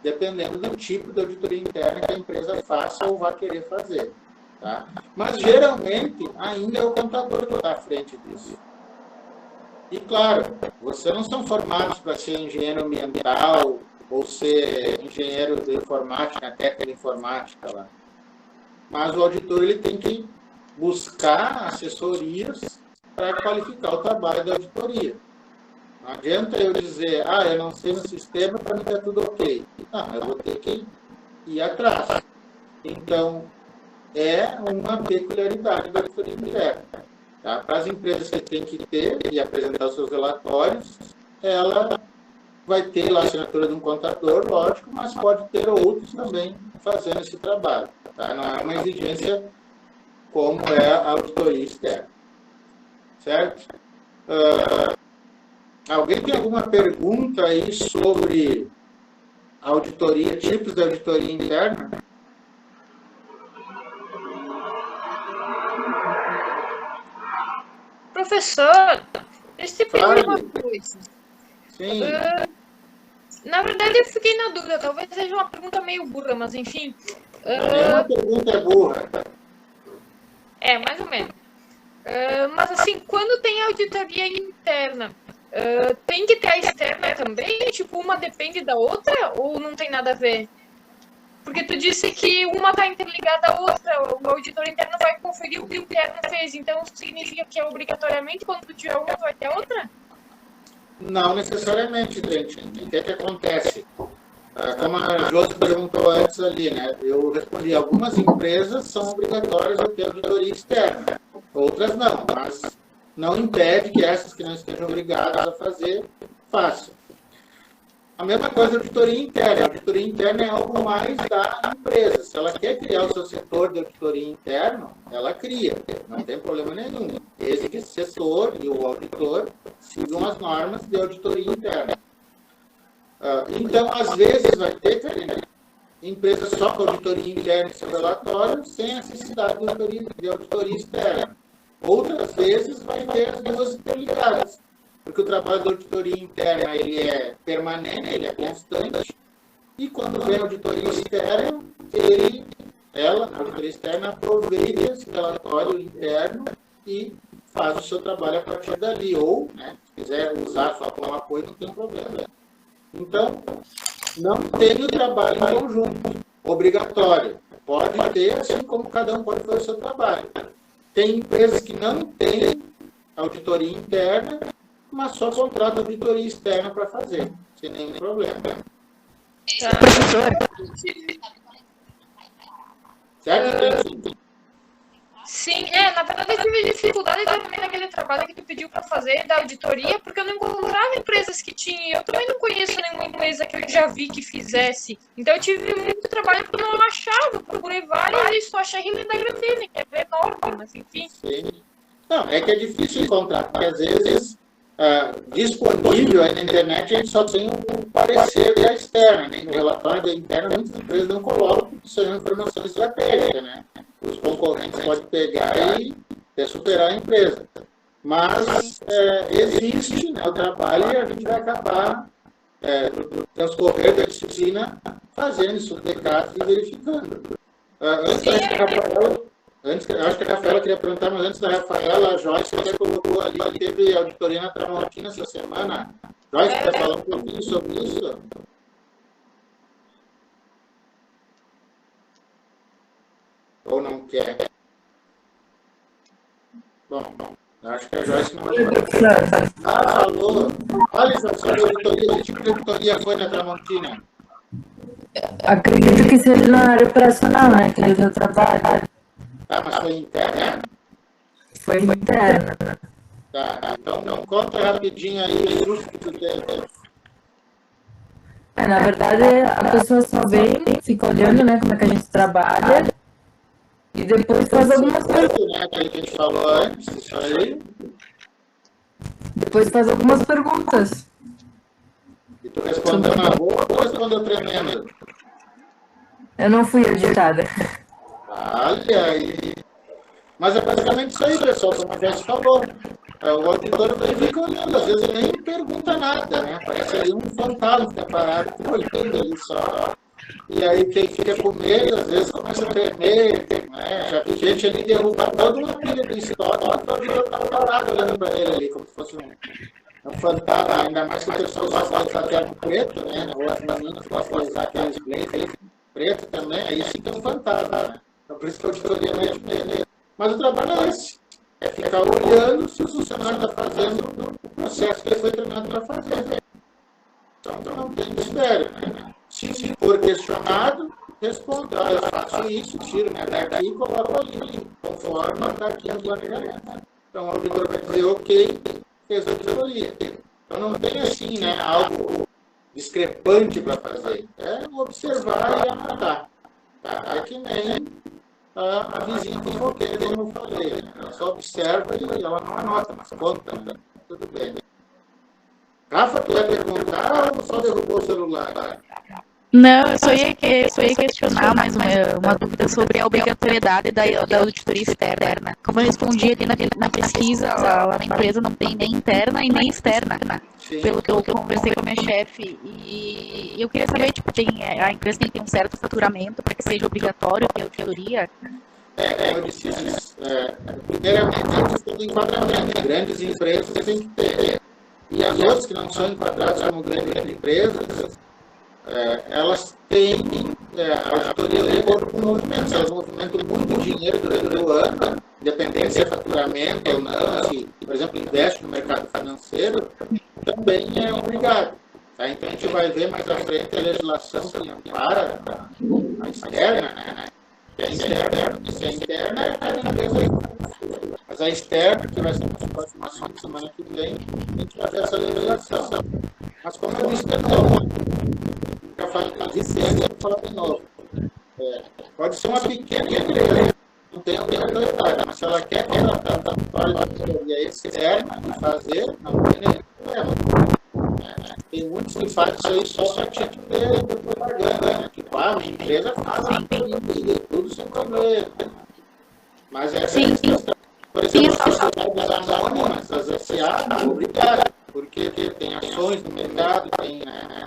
dependendo do tipo de auditoria interna que a empresa faça ou vai querer fazer. Tá? Mas, geralmente, ainda é o contador que está à frente disso. E, claro, vocês não são formados para ser engenheiro ambiental ou ser engenheiro de informática, técnica de informática lá. Mas o auditor ele tem que buscar assessorias para qualificar o trabalho da auditoria. Não adianta eu dizer, eu não sei no sistema, para mim está tudo ok. Não, eu vou ter que ir atrás. Então, é uma peculiaridade da auditoria interna. Tá? Para as empresas que têm que ter e apresentar os seus relatórios, ela vai ter lá a assinatura de um contador, lógico, mas pode ter outros também fazendo esse trabalho. Tá? Não é uma exigência como é a auditoria externa. Certo? Alguém tem alguma pergunta aí sobre auditoria, tipos de auditoria interna? Professor, deixa eu te pedir uma coisa. Sim. Na verdade, eu fiquei na dúvida. Talvez seja uma pergunta meio burra, mas enfim. Nenhuma pergunta é burra. É, mais ou menos. Mas assim, quando tem auditoria interna, tem que ter a externa também? Tipo, uma depende da outra ou não tem nada a ver? Porque tu disse que uma está interligada à outra, o auditor interno vai conferir o que o interno fez, então significa que obrigatoriamente quando tu tiver uma vai ter outra? Não necessariamente, gente. O que é que acontece? Como a Josi perguntou antes ali, né? Eu respondi, algumas empresas são obrigatórias a ter auditoria externa, outras não, mas não impede que essas que não estejam obrigadas a fazer, façam. A mesma coisa a auditoria interna. A auditoria interna é algo mais da empresa. Se ela quer criar o seu setor de auditoria interno, ela cria. Não tem problema nenhum. Desde que esse setor e o auditor sigam as normas de auditoria interna. Então, às vezes, vai ter, Karina, empresa só com auditoria interna em seu relatório, sem necessidade de auditoria externa. Outras vezes, vai ter as duas interligadas. Porque o trabalho da auditoria interna ele é permanente, ele é constante, e quando vem a auditoria externa, a auditoria externa aproveita esse relatório interno e faz o seu trabalho a partir dali. Ou, né, se quiser usar só como apoio, não tem problema. Então, não tem o trabalho em conjunto, obrigatório. Pode ter, assim como cada um pode fazer o seu trabalho. Tem empresas que não têm auditoria interna, mas só contrata auditoria externa para fazer, sem nenhum problema. Professor? Certo? Sim, na verdade eu tive dificuldade também naquele trabalho que tu pediu para fazer da auditoria, porque eu não encontrava empresas que tinham. Eu também não conheço nenhuma empresa que eu já vi que fizesse. Então eu tive muito trabalho porque eu não achava, procurei várias e só achei Rio da Grandene, que é enorme, mas enfim. Sim. Não, é que é difícil encontrar, porque às vezes disponível aí na internet a gente só tem um parecer da externa, né? No relatório da interna muitas empresas não colocam, porque isso é uma informação estratégica, né? Os concorrentes podem pegar e superar a empresa. Mas existe, né, o trabalho e a gente vai acabar no transcorrer da disciplina fazendo isso, decreto e verificando. Acho que a Rafaela queria perguntar, mas antes da Rafaela, a Joyce até colocou ali, teve auditoria na Tramontina essa semana. Joyce, quer falar um pouquinho sobre isso? Ou não quer? Bom, acho que a Joyce não vai. Falou. Olha, sobre auditoria, que tipo de auditoria foi na Tramontina? Acredito que seja na área operacional, né? Que ele trabalho. Mas foi interna? Foi interna. Tá, então conta rapidinho aí o susto que tu teve. Na verdade, a pessoa só vem, fica olhando, né, como é que a gente trabalha, e depois faz algumas perguntas. Né, que a gente falou antes, isso aí. Depois faz algumas perguntas. E tu respondeu na boa ou respondeu tremendo? Eu não fui auditada. Olha aí. Mas é basicamente isso aí, pessoal, como a gente falou. O auditor fica olhando, às vezes nem pergunta nada, né? Parece ali um fantasma que está parado, olhando ali só. E aí quem fica com medo, às vezes começa a tremer, né? Já vi gente ali derrubar toda uma pilha do estoque, o auditor estava parado olhando para ele ali, como se fosse um fantasma, ainda mais que o pessoal gosta de usar terno preto, né? Ou as meninas gostam de usar terno preto também, aí fica um fantasma, né? Então, por isso que a auditoria é meio. Mas o trabalho é esse. é ficar olhando se o funcionário está fazendo o processo que ele foi treinado para fazer. Então, não tem mistério. Né? Se for questionado, responda. Eu faço isso, tiro daqui e coloco ali, conforme está aqui as planejamentos. Então, o auditor vai dizer, ok, fez a auditoria. Então, não tem assim, né, algo discrepante para fazer. É observar e anotar. Tá? É que nem a vizinha fofoqueira, como eu falei. Né? Ela só observa e ela não anota, mas conta. Né? Tudo bem. Rafa, tu vai perguntar ou só derrubou o celular? Não, eu só ia questionar mais uma dúvida sobre a obrigatoriedade da auditoria externa. Como eu respondi ali na pesquisa, lá na empresa não tem nem interna e nem externa, pelo que eu conversei com a minha chefe. E eu queria saber, tipo, a empresa tem que ter um certo faturamento para que seja obrigatório ter auditoria? Eu disse isso. Primeiramente, a questão do enquadramento. Grandes empresas têm que ter. E as outras que não são enquadradas como grandes empresas, elas têm auditoria de acordo com o movimento. Se elas movimentam muito dinheiro durante o ano, independente se é faturamento ou não, se, por exemplo, investe no mercado financeiro, também é obrigado. Tá? Então, a gente vai ver mais à frente a legislação que ampara a externa, né? Se é interna, é cada empresa. Mas a externa, que vai ser na próxima semana que vem, a gente vai ver essa legislação. Mas como eu disse de novo, já falei disso, eu vou falar de novo. Pode ser uma pequena empresa, não tem obrigatoriedade, mas se ela quer contratar uma auditoria externa e fazer, não tem nenhum problema. Tem muitos que fazem isso aí só título de propaganda, né? Tipo, minha empresa faz tudo sem problema. Mas essa é a questão. Por exemplo, as sociedades anônimas, as SA, não obrigado, porque tem ações no mercado, tem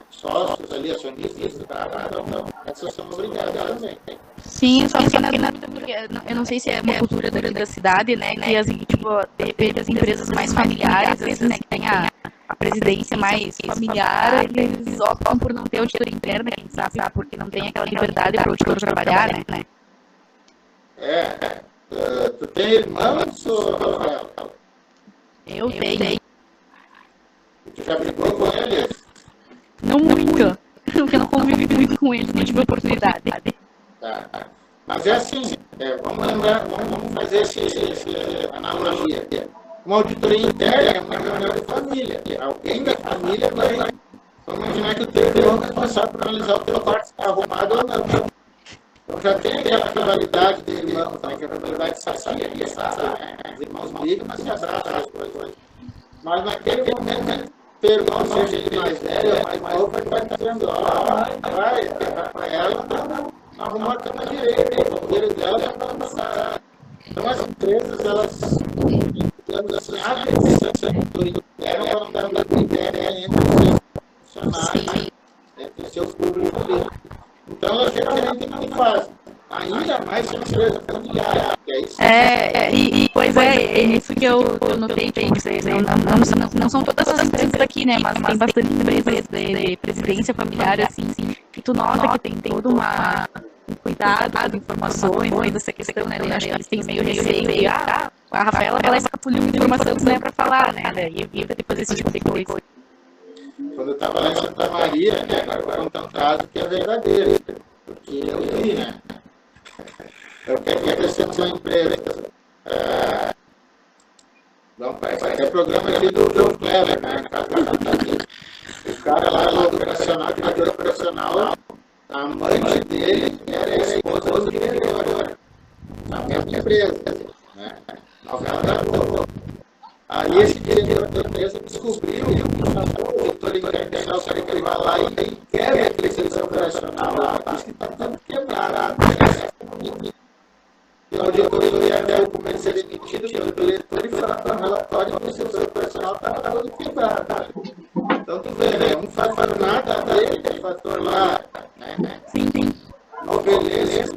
sócios ali, acionistas, então essas são obrigadas também. Sim, só que eu não sei se é uma cultura da cidade, né, que de repente as empresas mais familiares, assim, né, que tem a presidência mais familiar, eles optam por não ter auditoria interna, quem sabe, porque não tem aquela liberdade para o auditor trabalhar, né? Tu tem irmãos, Rafael? Eu tenho. Tu já brigou com eles? Não muito, porque eu não convivi muito com eles, não tive oportunidade. Tá. Mas é assim, vamos fazer essa analogia. Uma auditoria interna é uma reunião de família. Alguém da família vai... Vamos imaginar que o teu irmão vai passar para analisar o teu quarto se está arrumado ou não. Então já tem aquela rivalidade de irmãos, né? Que a rivalidade sacia, os irmãos brigam, mas se abraçam as coisas. Mas naquele momento, o irmão, seja ele mais velho ou mais novo, vai dizendo, vai, ela não arrumou a cama direita, o roteiro dela não está. Então as empresas, elas, digamos assim, abrem essa auditoria interna para não dar uma ideia entre os seus funcionários, entre os seus públicos ali. Então, elas geralmente não fazem. Ainda mais se é uma empresa familiar. Pois é isso que eu notei de vocês, né? Não são todas as empresas aqui, né? Mas tem bastante empresas de presidência familiar, assim, que tu nota que tem todo um cuidado com informações, essa questão, né? Eu acho que eles têm meio receio de, a Rafaela vai escapulir uma informação que não é pra falar, né? E depois esse tipo de coisa. Quando eu estava lá em Santa Maria, né, agora vou contar um caso que é verdadeiro, porque eu vi, né? Eu quero agradecer a uma empresa. É programa aqui do João Clever, né? O cara lá do operacional, diretor operacional, a mãe dele era a esposa do diretor, na mesma empresa, né? Novela da Globo. Aí esse diretor da empresa descobriu o auditor internacional, o cara que ele vai lá e quebra aquele serviço operacional lá, diz que está tudo quebrado. E o auditor ia até o documento ser emitido pelo diretor e falar para o relatório que o serviço operacional estava todo quebrado. Então tu vê, né? Um fator nada dele, fator lá, né? Sim. Não beleza,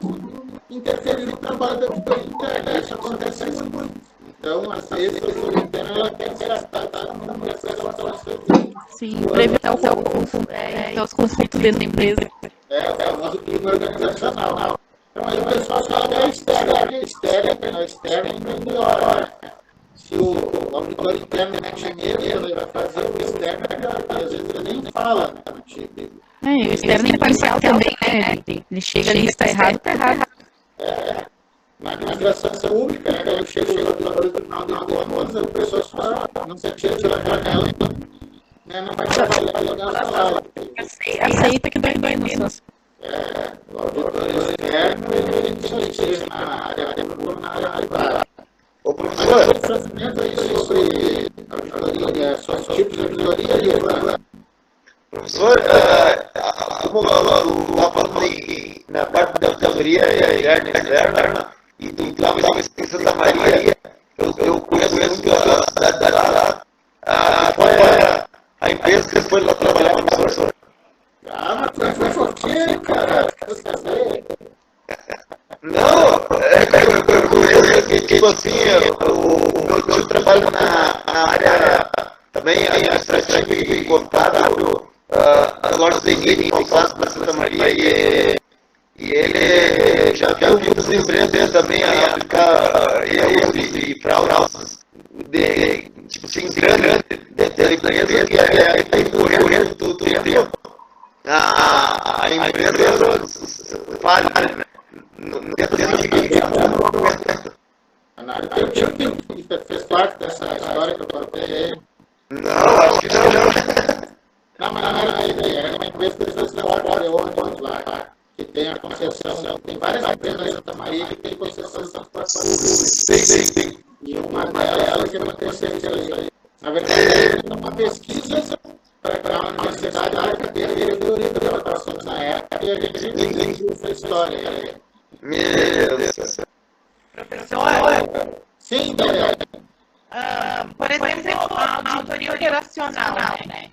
interferir no trabalho da auditoria interna. Isso acontece muito. Então, às vezes, a auditoria interna ela tem que ser adaptada no processo. Sim, para evitar os conflitos dentro da empresa. É o famoso clima organizacional. Então, aí o pessoal fala que é externa, a externa é melhor. se o auditor interno mete medo, ele vai fazer o externo, às vezes ele nem fala, né? O externo é imparcial também, né? Ele chega ali, está errado, está errado. Na administração pública, né? Quando chega o auditor do Tribunal de Contas, o pessoal só não se atira pela janela, né? Não vai trabalhar legal na sala. Aceita que dói no sócio. O auditor externo, ele seja na área pública, na área privada. Ô, professor, sobre auditoria, só tipos de auditoria, professor, como eu estava falando aí, na parte da auditoria interna e externa, e do estava em Santa Maria, eu conheço muito a cidade lá. Qual é a empresa que foi lá trabalhar com o professor? Mas tu foi fortinho, cara. Não, eu conheço que, tipo assim, o meu tio trabalha na área também administrativa e contábil, a loja de em Alface, na Santa Maria, e ele já viu muitas empresas também a aplicar erros e fraudes, tipo assim, grande, de empresa que está incorrendo do tempo. A empresa falha, né? Eu tinha que fez parte dessa história que eu contei. Não, acho que não. Não, mas não era a ideia. Era uma empresa que fez laboratório ônibus lá, que tem a concessão. Tem várias empresas em Santa Maria que tem concessão de transporte público. Sim. E uma delas é uma terceirização. Na verdade, é uma pesquisa para a universidade lá que teve a teoria de votações na época e a gente viu essa história. Meu Deus. Professor, Sim, por exemplo, a auditoria operacional, né?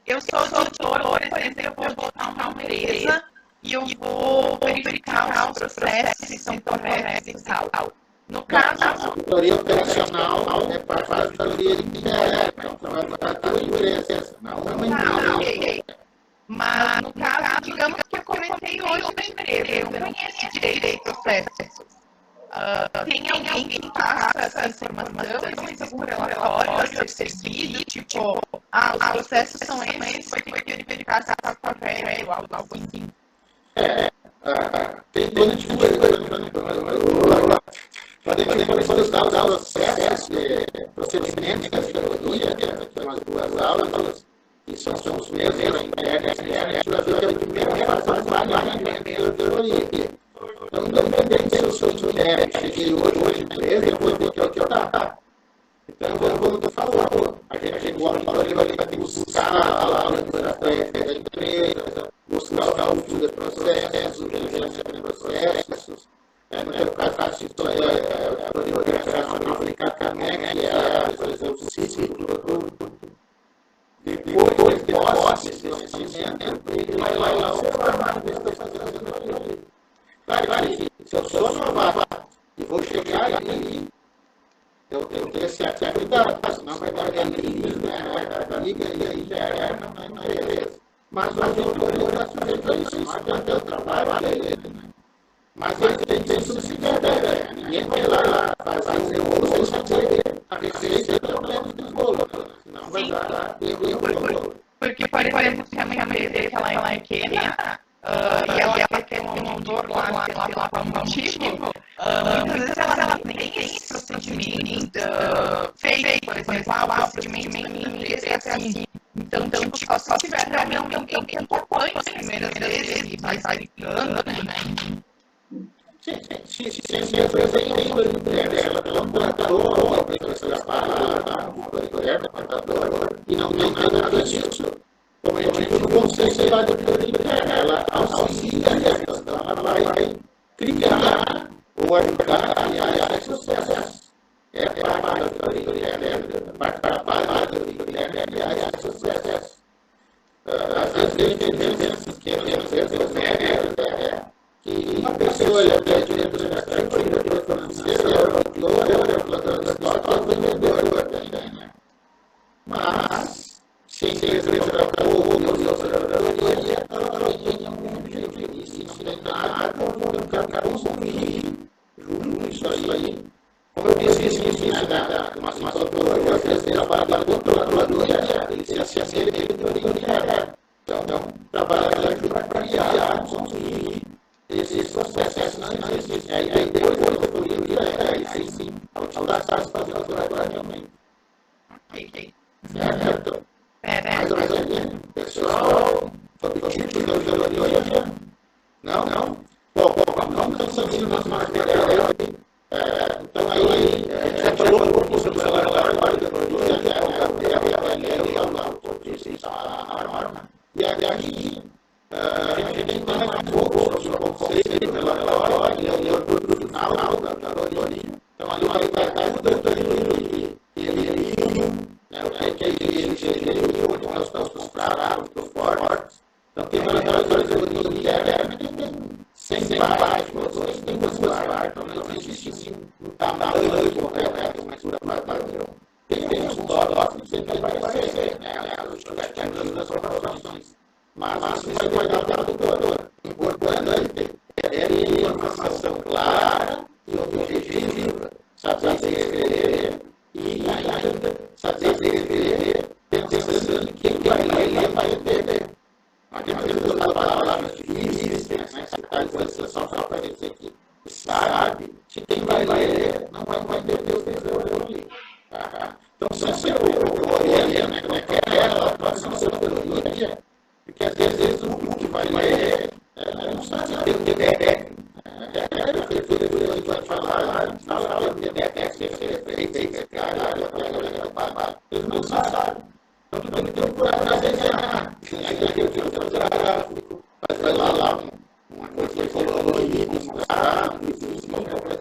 Eu sou auditor, por exemplo, eu vou botar uma empresa e eu vou verificar os processos se são corretos e tal. No caso, a auditoria operacional é parte da auditoria interna, então vai para a tua empresa, não uma empresa. Mas, no caso, digamos que eu comecei hoje na empresa, eu não conheço direito o processo. Tem alguém que passa essa informação, existe algum relatório a ser seguido, tipo, os processos são esses, foi que verificar se está correto ou algo assim. Tem quando a gente foi estudar os processos, procedimentos da auditoria, tem umas duas aulas, que são os mesmos, interna e externa, a gente vai ver que a primeira fase é o planejamento da auditoria. Então, independente se eu sou interno, cheguei hoje na empresa, eu vou ver que é o que está. Então, como tu falou, a gente vai ter que buscar a leitura da empresa, buscar o fio de processos, o gerenciamento de processos. No teu caso, a história é a operacional aplicar também, que é a visualização do ciclo do produto. Depois de posse, esse orçamento, ele vai lá você vai ver se está fazendo a auditoria. Claro que se eu sou novato e vou chegar ali, eu tenho que ter certo cuidado, senão vai dar galinha, vai dar galinha e aí já é, não é beleza. Mas o auditor está sujeito a isso, não adianta o trabalho dele, né? Mas ele tem que ser subsidiado, né? Ninguém vai lá fazer um bolo sem saber a receita do problema do bolo, senão vai dar erro e bolo. Porque, por exemplo, se a minha empresa ela é pequena, e ela quer um autor lá, sei lá qual motivo, muitas vezes ela nem tem esse procedimento feito, por exemplo, o procedimento é assim. Então, tipo, só se tiver realmente alguém que acompanha as primeiras vezes e vai ficando, né? Se a empresa tem um contador, uma pessoa e não tem nada disso, como eu digo, no conceito da auditoria interna, ela auxilia a gestão, ela vai criar ou ajudar a criar esses processos. É parte da auditoria interna, parte da auditoria interna, criar esses processos. Às vezes tem diferenças que às vezes que uma pessoa é diretor administrativo, diretor financeiro, auditor, plantão de estoque, é vendedor também, né? Mas, se a empresa tratar o auditoria, ela tem um objetivo, isso não tem nada, eu quero consumir junto isso aí. Como eu disse, isso Então, trabalhar ajuda a criar, construir esses processos, aí depois eu poderia aí sim, ao utilizar fazer o trabalho. Certo? Mais ou menos, pessoal, sobre o tipo de auditoria. Não? Bom, vamos conseguir nosso material. Então, aí, a gente já falou um pouquinho sobre o salário da auditoria, a norma. E aí, a gente tem mais um pouco sobre o conceito do relatório e o produto final da auditoria. Então, ali vai estar tudo ele o que é ele, onde nós estamos fracos, fortes. Então, tem uma auditoria interna que tem 100 páginas, tem duas páginas, então não existe um tamanho correto, mas padrão. Tem os tópicos, sempre vai ser, as justificativas das informações. Mas isso vai dar para o doutor. Importante é ter informação clara e objetiva, saber escrever e ainda saber escrever pensando que quem vai ler vai entender. Mas tem muitas palavras difíceis, né? Você só para dizer que sabe, que quem vai ler não vai entender o que eu li. Então, se você olha, né, como é que é a atuação da teoria, porque às vezes o que vai ler não sabe o que é técnico. A gente vai falar, o que é técnico, eles não sabem. Então, tem que ter um processo desenhar. Aí eu tenho que fazer gráfico, fazer lá uma coisa que falou aí, mostrar,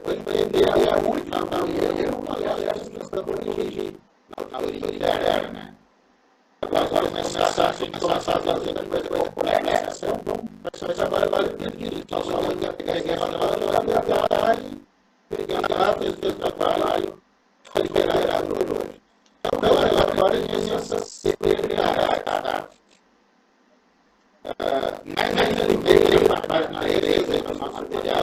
para entender aonde não está o erro, para corrigir na teoria interna. Agora, começar a fazer a coisa complexa, mas agora vai ter nós vamos pegar esse trabalho, liberar o hoje. Então, o relatório tem essa secretaria. Mas ele veio na página 13, no nosso material,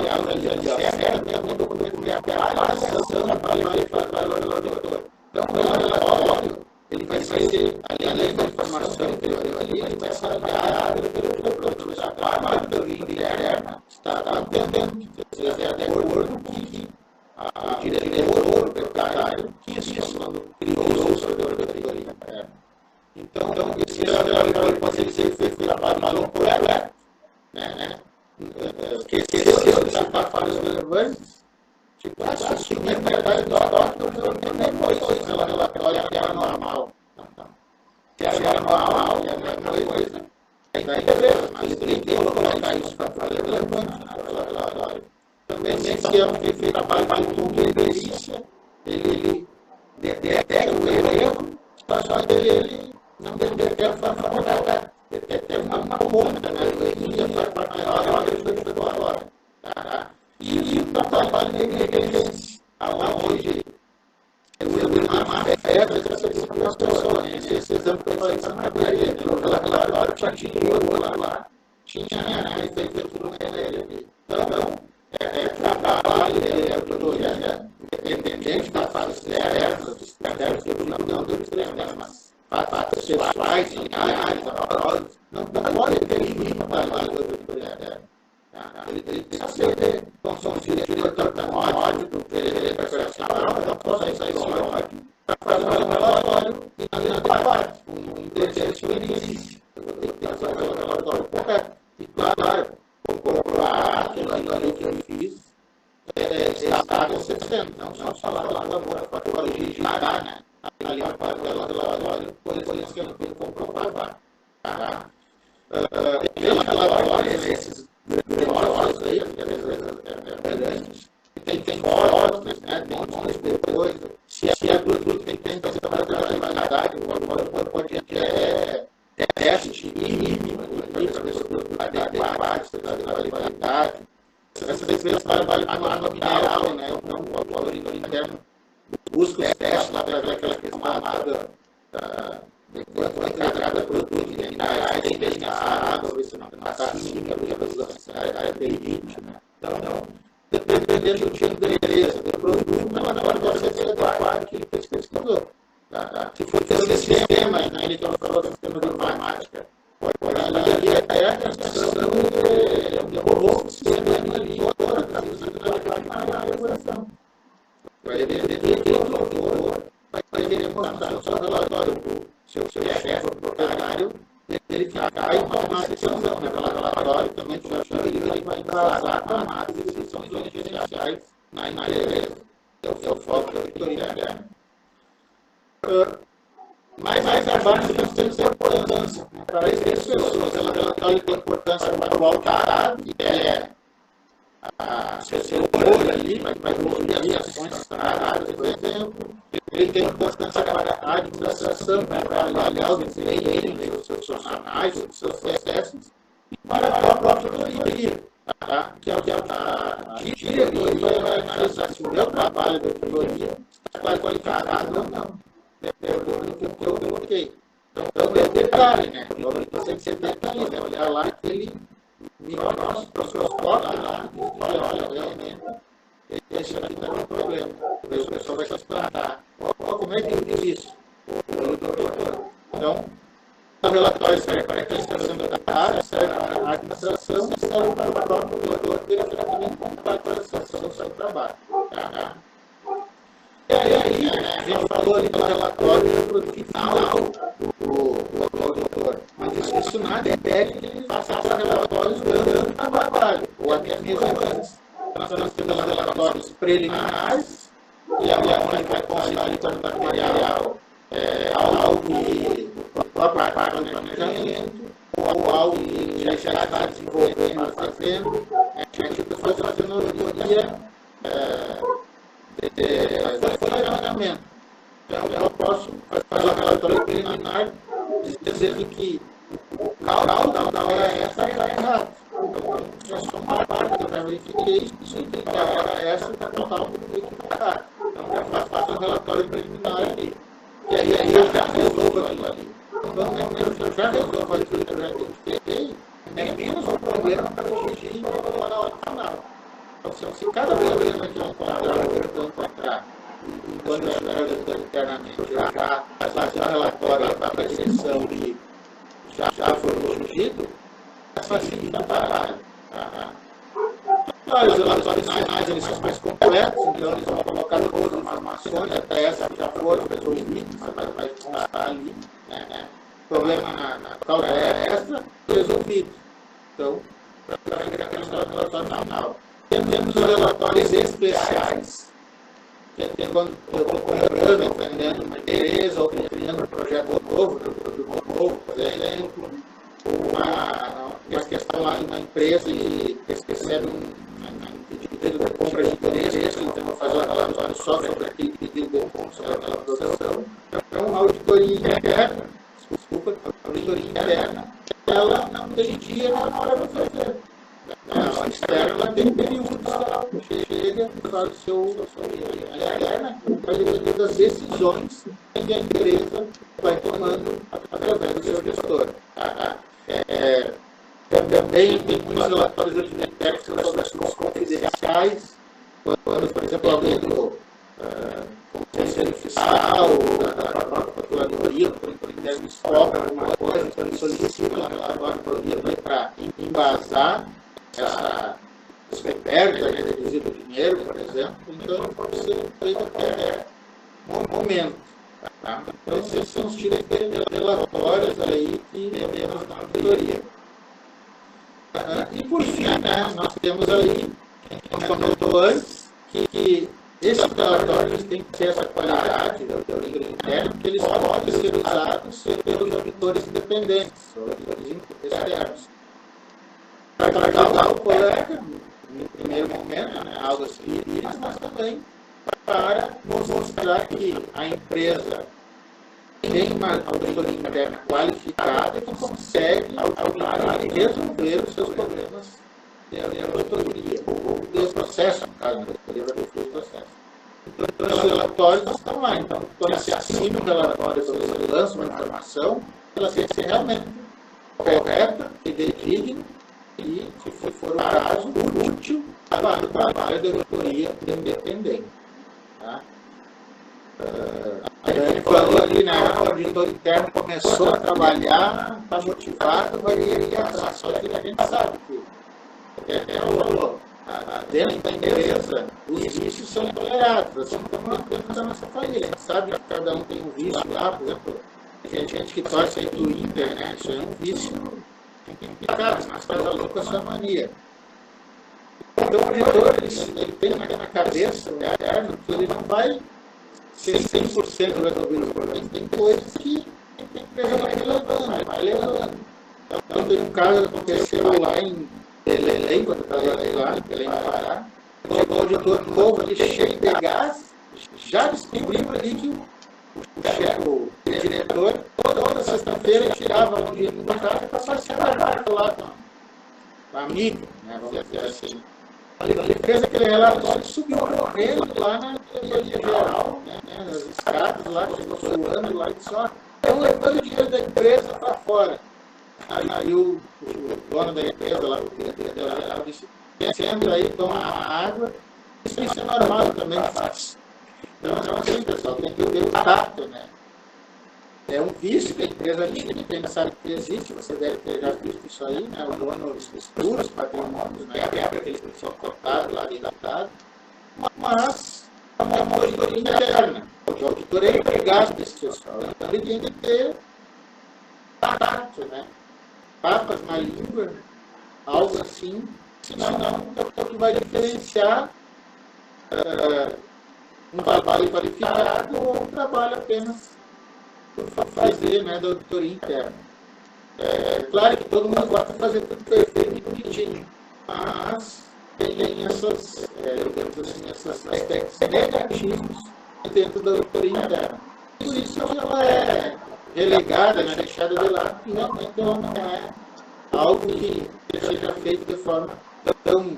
tem um documento que é a ação da Então, o relatório, ele vai ser, além da informação anterior ali, ele vai ser avaliado pelo produtor da trabalho da interna, está entendendo que você é de acordo com que o diretor, o proprietário, que criou o servidor da auditoria interna. Então, esse relatório pode ser feito trabalho por ela, né? Esqueceu de estar fazendo relevantes. Tipo, acho que o mercado não tem nem coisa, ela relatório que era normal. Que era normal, é a mesma coisa. Aí, beleza, mas ele tem que colocar isso para fazer relevante no relatório. Também, se é um feito trabalho com delícia, ele detecta o erro, só que ele não detecta a forma, detecta uma ponta, né? Ele ia para a hora que ele foi agora. E o trabalho dele é aonde uma festa dessas pessoas, esses pessoas relatório que tinha lá, tinha feito tudo nele. Então, trabalho dele, auditoria, independente da fase certa, dos critérios que não deu problemas, fatos pessoais, amorosos, não pode ter limite para a auditoria. Ele tem que saber, então são os diretores tecnológicos, ele vai ser não pode sair do ódio, para fazer um relatório e na verdade, um desejo ele existe. Eu vou ter que fazer um relatório correto. E claro, vou comprovar aquilo ali que eu fiz está acontecendo. Não só falar lá no amor, para corrigir, né? Ali a parte do relatório, coisas que eu não tenho que comprovar. Tem relatórios esses grandiosos aí, grandes, tem fotos, né? Tem montes de coisa. Se é produto que tem que fazer uma validade, pode ter teste mínimo de validade. Essas vezes trabalham com nominal, né? Não com o valor interno. Busca os testes lá para ver aquela questão de cada produto de minerais, tem descansado, ver se não está acima, a perite, né? Então, dependendo do tipo de beleza do produto, não agora você tem adequado que ele pesquisou. Se for ter sistemas, né? Ele falou do sistema de informática, pode olhar ali até a questão de um sistema ali, na elaboração. Vai ver que o autor vai querer mostrar o seu relatório, o seu chefe proprietário, verificar uma decisão naquela relatório, também ele vai embasar com análise de decisões gerenciais na empresa. É o foco da auditoria interna. Mas abaixo nós temos a importância. Para as pessoas, ela tem importância para o altar, que é seu olho ali, vai evoluir as ações trabalhadas, por exemplo. Ele tem importância para a administração, para avaliar o desempenho dos seus funcionários, dos seus processos, e para a própria auditoria. Que a diretoria vai analisar se o meu trabalho da auditoria está qualificado ou não. Que eu coloquei. Então, é detalhe, né? O auditor tem que ser detalhista, olhar lá que ele me mostra os seus códigos lá, e olha, realmente, esse aqui está com problema. O pessoal vai se espantar. Como é que eu fiz isso? Então, o relatório serve para a prestação da área, serve para a administração e serve para o próprio auditor verificar também como está a prestação do seu trabalho. E aí, a gente falou ali do relatório do produto final do auditor, mas isso nada impede que ele faça relatórios durante o trabalho, ou até mesmo antes. Nós temos relatórios preliminares, e a gente vai considerar ali como material algo que a própria parte do planejamento, ou algo que já está desenvolvendo, fazendo, a gente foi fazendo auditoria funcionamento. Então, eu posso fazer um relatório preliminar dizendo que o cálculo da hora extra está errado. Então, é só uma parte que eu verifiquei, isso tem que a hora extra está totalmente equivocada. Então, eu faço um relatório preliminar ali. E aí eu já resolvo aquilo ali. Então, eu já resolvo aquilo que eu já identifiquei, é menos um problema para corrigir na hora final. Então, se cada problema que eu encontrar, quando eu estiver internamente, já fazer um relatório para a direção e já foi corrigido, facilita o trabalho. Os relatórios finais eles são mais completos, então eles vão colocar todas as informações, até essa já foram resolvidas, vai constar ali. Problema na causa extra, resolvido. Então, para ficar aquele relatório final. Temos os relatórios especiais, que é quando eu estou comprando, empreendendo uma empresa, ou criando um projeto novo, por exemplo, uma questão lá de uma empresa e recebe um pedido de compra de empresa, então vou fazer um relatório só sobre aquele pedido de compra, sobre aquela produção. Então, a auditoria interna, ela não tem dia na hora de fazer. A externa tem períodos, chega e faz o seu interna, vai depender das decisões que a empresa vai tomando através do seu gestor. Também tem muitos relatórios de técnicos sobre assuntos confidenciais, quando, por exemplo, alguém do Conselho Fiscal, da própria Procuradoria, por interesse descobre alguma coisa, então ele solicita o relatório para embasar essa perda de desvio do dinheiro, por exemplo, então pode ser feito até um momento. Tá? Então, esses são os tipos de relatórios aí que temos na auditoria. E por fim, nós temos aí, como comentou antes, que esses relatórios têm que ter essa qualidade da auditoria interna, porque eles podem ser usados pelos auditores independentes, auditores externos. Para ajudar o colega, no primeiro momento, algo assim, mas também para mostrar que a empresa tem uma auditoria interna qualificada que consegue auditar e resolver os seus problemas de auditoria, ou dos processos, no caso, da auditoria vai resolver os processos. Então, os relatórios estão lá. Então, quando se assina um relatório sobre o lança uma informação, ela tem que ser realmente correta, fidedigna, e, se for o caso, útil para o trabalho da auditoria independente. Tá? A Dani falou ali, né? O auditor interno começou a trabalhar, está motivado, vai ir atrás. Só que a gente sabe que dentro da empresa, os vícios são tolerados, assim como dentro da nossa família. A gente sabe que cada um tem um vício lá, por exemplo, tem gente que torce aí do Inter, né? Isso é um vício complicado, mas cada um com a sua mania. Então o auditor, ele tem na cabeça, né, que ele não vai ser 100% resolvido os problemas. Tem coisas que a empresa vai levando. Então tem um caso que aconteceu lá em Belém, quando eu trabalhei lá, em Belém, Pará. O auditor novo, ele cheio de gás, já descobriu ali que o diretor, toda sexta-feira, tirava um dia da casa para passear na barca lá com a amiga, né, vamos dizer assim. Ele fez aquele relatório, subiu correndo lá na teoria geral, né, nas escadas lá, chegou suando lá e disse, ó, estão levando o dinheiro da empresa para fora. Aí o dono da empresa lá, o diretor geral, disse, entra aí, toma água, isso é normal, também faz. Então, assim, pessoal, tem que ter o tato, né? É um vício que a empresa tem que saber que existe, você deve ter já visto isso aí, né? O dono estuda os patrimônios, né? Quebra aqueles que são cotados lá dentro da casa, mas é uma auditoria interna. O auditor é empregado desse pessoal, então ele tem que ter tato, né? Papas na língua, algo assim, senão é o que vai diferenciar um trabalho qualificado ou um trabalho apenas por fazer, né, da auditoria interna. Claro que todo mundo gosta de fazer tudo perfeito e bonitinho, mas tem essas, digamos assim, esses aspectos negativos dentro da auditoria interna. Por isso que ela é relegada, né, deixada de lado, e realmente ela não é algo que seja feito de forma tão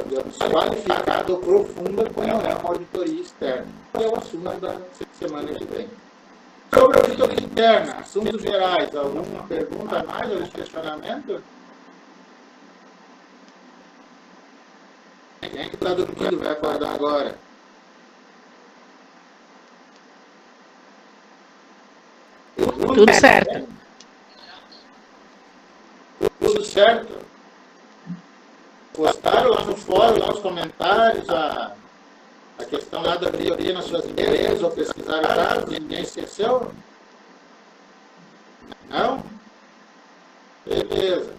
digamos, qualificada ou profunda como é uma auditoria externa, que é o assunto da semana que vem. Sobre a auditoria interna, assuntos gerais, alguma pergunta a mais, algum questionamento? Quem é que está dormindo vai acordar agora? Tudo certo. Tudo certo? Postaram lá no fórum, lá nos comentários, a questão lá da auditoria nas suas empresas, ou pesquisaram dados, ninguém esqueceu? Não? Beleza.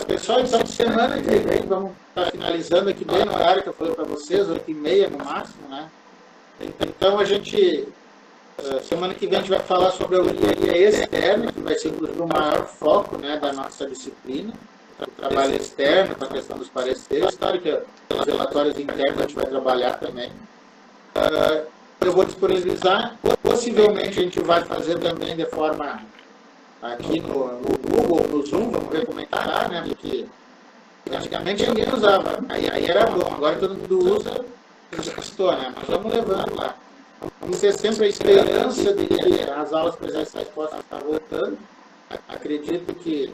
Pessoal, então, semana que vem, vamos estar finalizando aqui bem no horário que eu falei para vocês, 8h30 no máximo, né? Então, a gente, semana que vem, a gente vai falar sobre a auditoria externa, que vai ser o maior foco, né, da nossa disciplina. O trabalho externo, com a questão dos pareceres, claro que os relatórios internos a gente vai trabalhar também. Eu vou disponibilizar, possivelmente a gente vai fazer também de forma aqui no Google, no Zoom, vamos ver como é que está, né? Porque antigamente ninguém usava, aí era bom, agora todo mundo usa, estou, né? Mas vamos levando lá. Vamos ter sempre a esperança de que as aulas presenciais possam estar voltando. Acredito que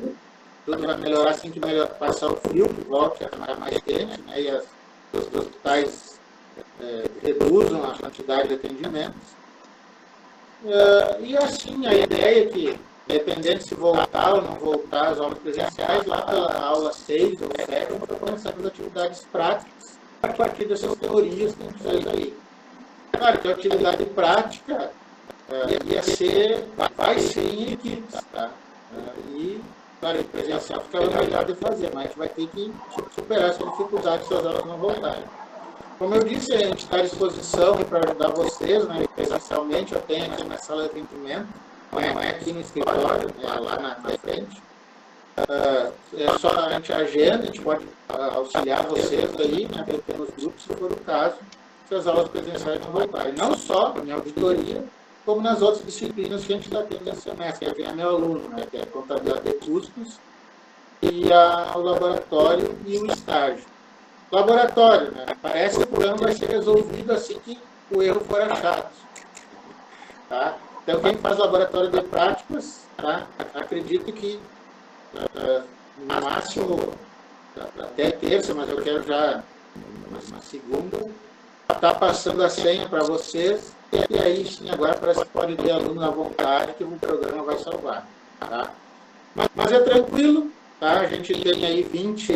tudo vai melhorar assim que passar o frio, que volte a ficar mais quente, né, e os hospitais reduzam a quantidade de atendimentos. E assim, a ideia é que, dependendo se voltar ou não voltar as aulas presenciais, lá pela aula 6 ou 7, vamos começar as atividades práticas a partir dessas teorias que a gente fez aí. Claro que a atividade prática vai ser em equipes, tá? E claro, o presencial fica melhor de fazer, mas a gente vai ter que superar essa dificuldade se as aulas não voltarem. Como eu disse, a gente está à disposição para ajudar vocês, né? Presencialmente eu tenho aqui na sala de atendimento, não é aqui no escritório, é lá na frente. É só a gente agenda, a gente pode auxiliar vocês aí, né, pelos grupos, se for o caso, se as aulas presenciais não voltarem. Não só na auditoria, como nas outras disciplinas que a gente está tendo nesse semestre, que é meu aluno, né, que é a contabilidade de custos, e o laboratório e o estágio. Laboratório, né, parece que o problema vai ser resolvido assim que o erro for achado. Tá? Então, quem faz laboratório de práticas, tá, acredito que no máximo até terça, mas eu quero já na segunda, está passando a senha para vocês, e aí sim, agora parece que pode ter aluno à vontade que o programa vai salvar. Tá? Mas é tranquilo, tá? A gente tem aí 20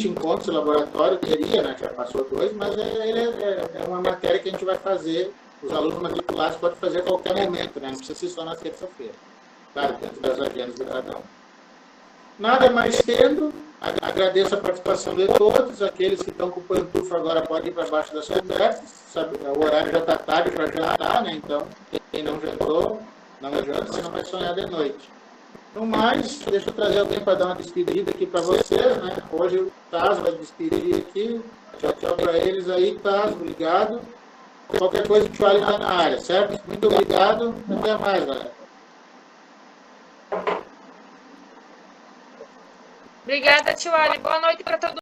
encontros de laboratório, teria, né? Já passou 2, mas é uma matéria que a gente vai fazer, os alunos matriculados podem fazer a qualquer momento, né? Não precisa ser só na terça-feira, tá? Dentro das agendas de cada um. Nada mais tendo, agradeço a participação de todos, aqueles que estão com o pantufo agora podem ir para baixo das conversas, sabe? O horário já está tarde para jantar, né? Então, quem não jantou, não janta, senão vai sonhar de noite. No mais, deixa eu trazer alguém para dar uma despedida aqui para vocês, né? Hoje o Taz vai despedir aqui. Tchau, tchau para eles aí, Taz, obrigado. Qualquer coisa, o Tchuali está na área, certo? Muito obrigado, até mais, galera. Obrigada, Tchuali. Boa noite para todo mundo.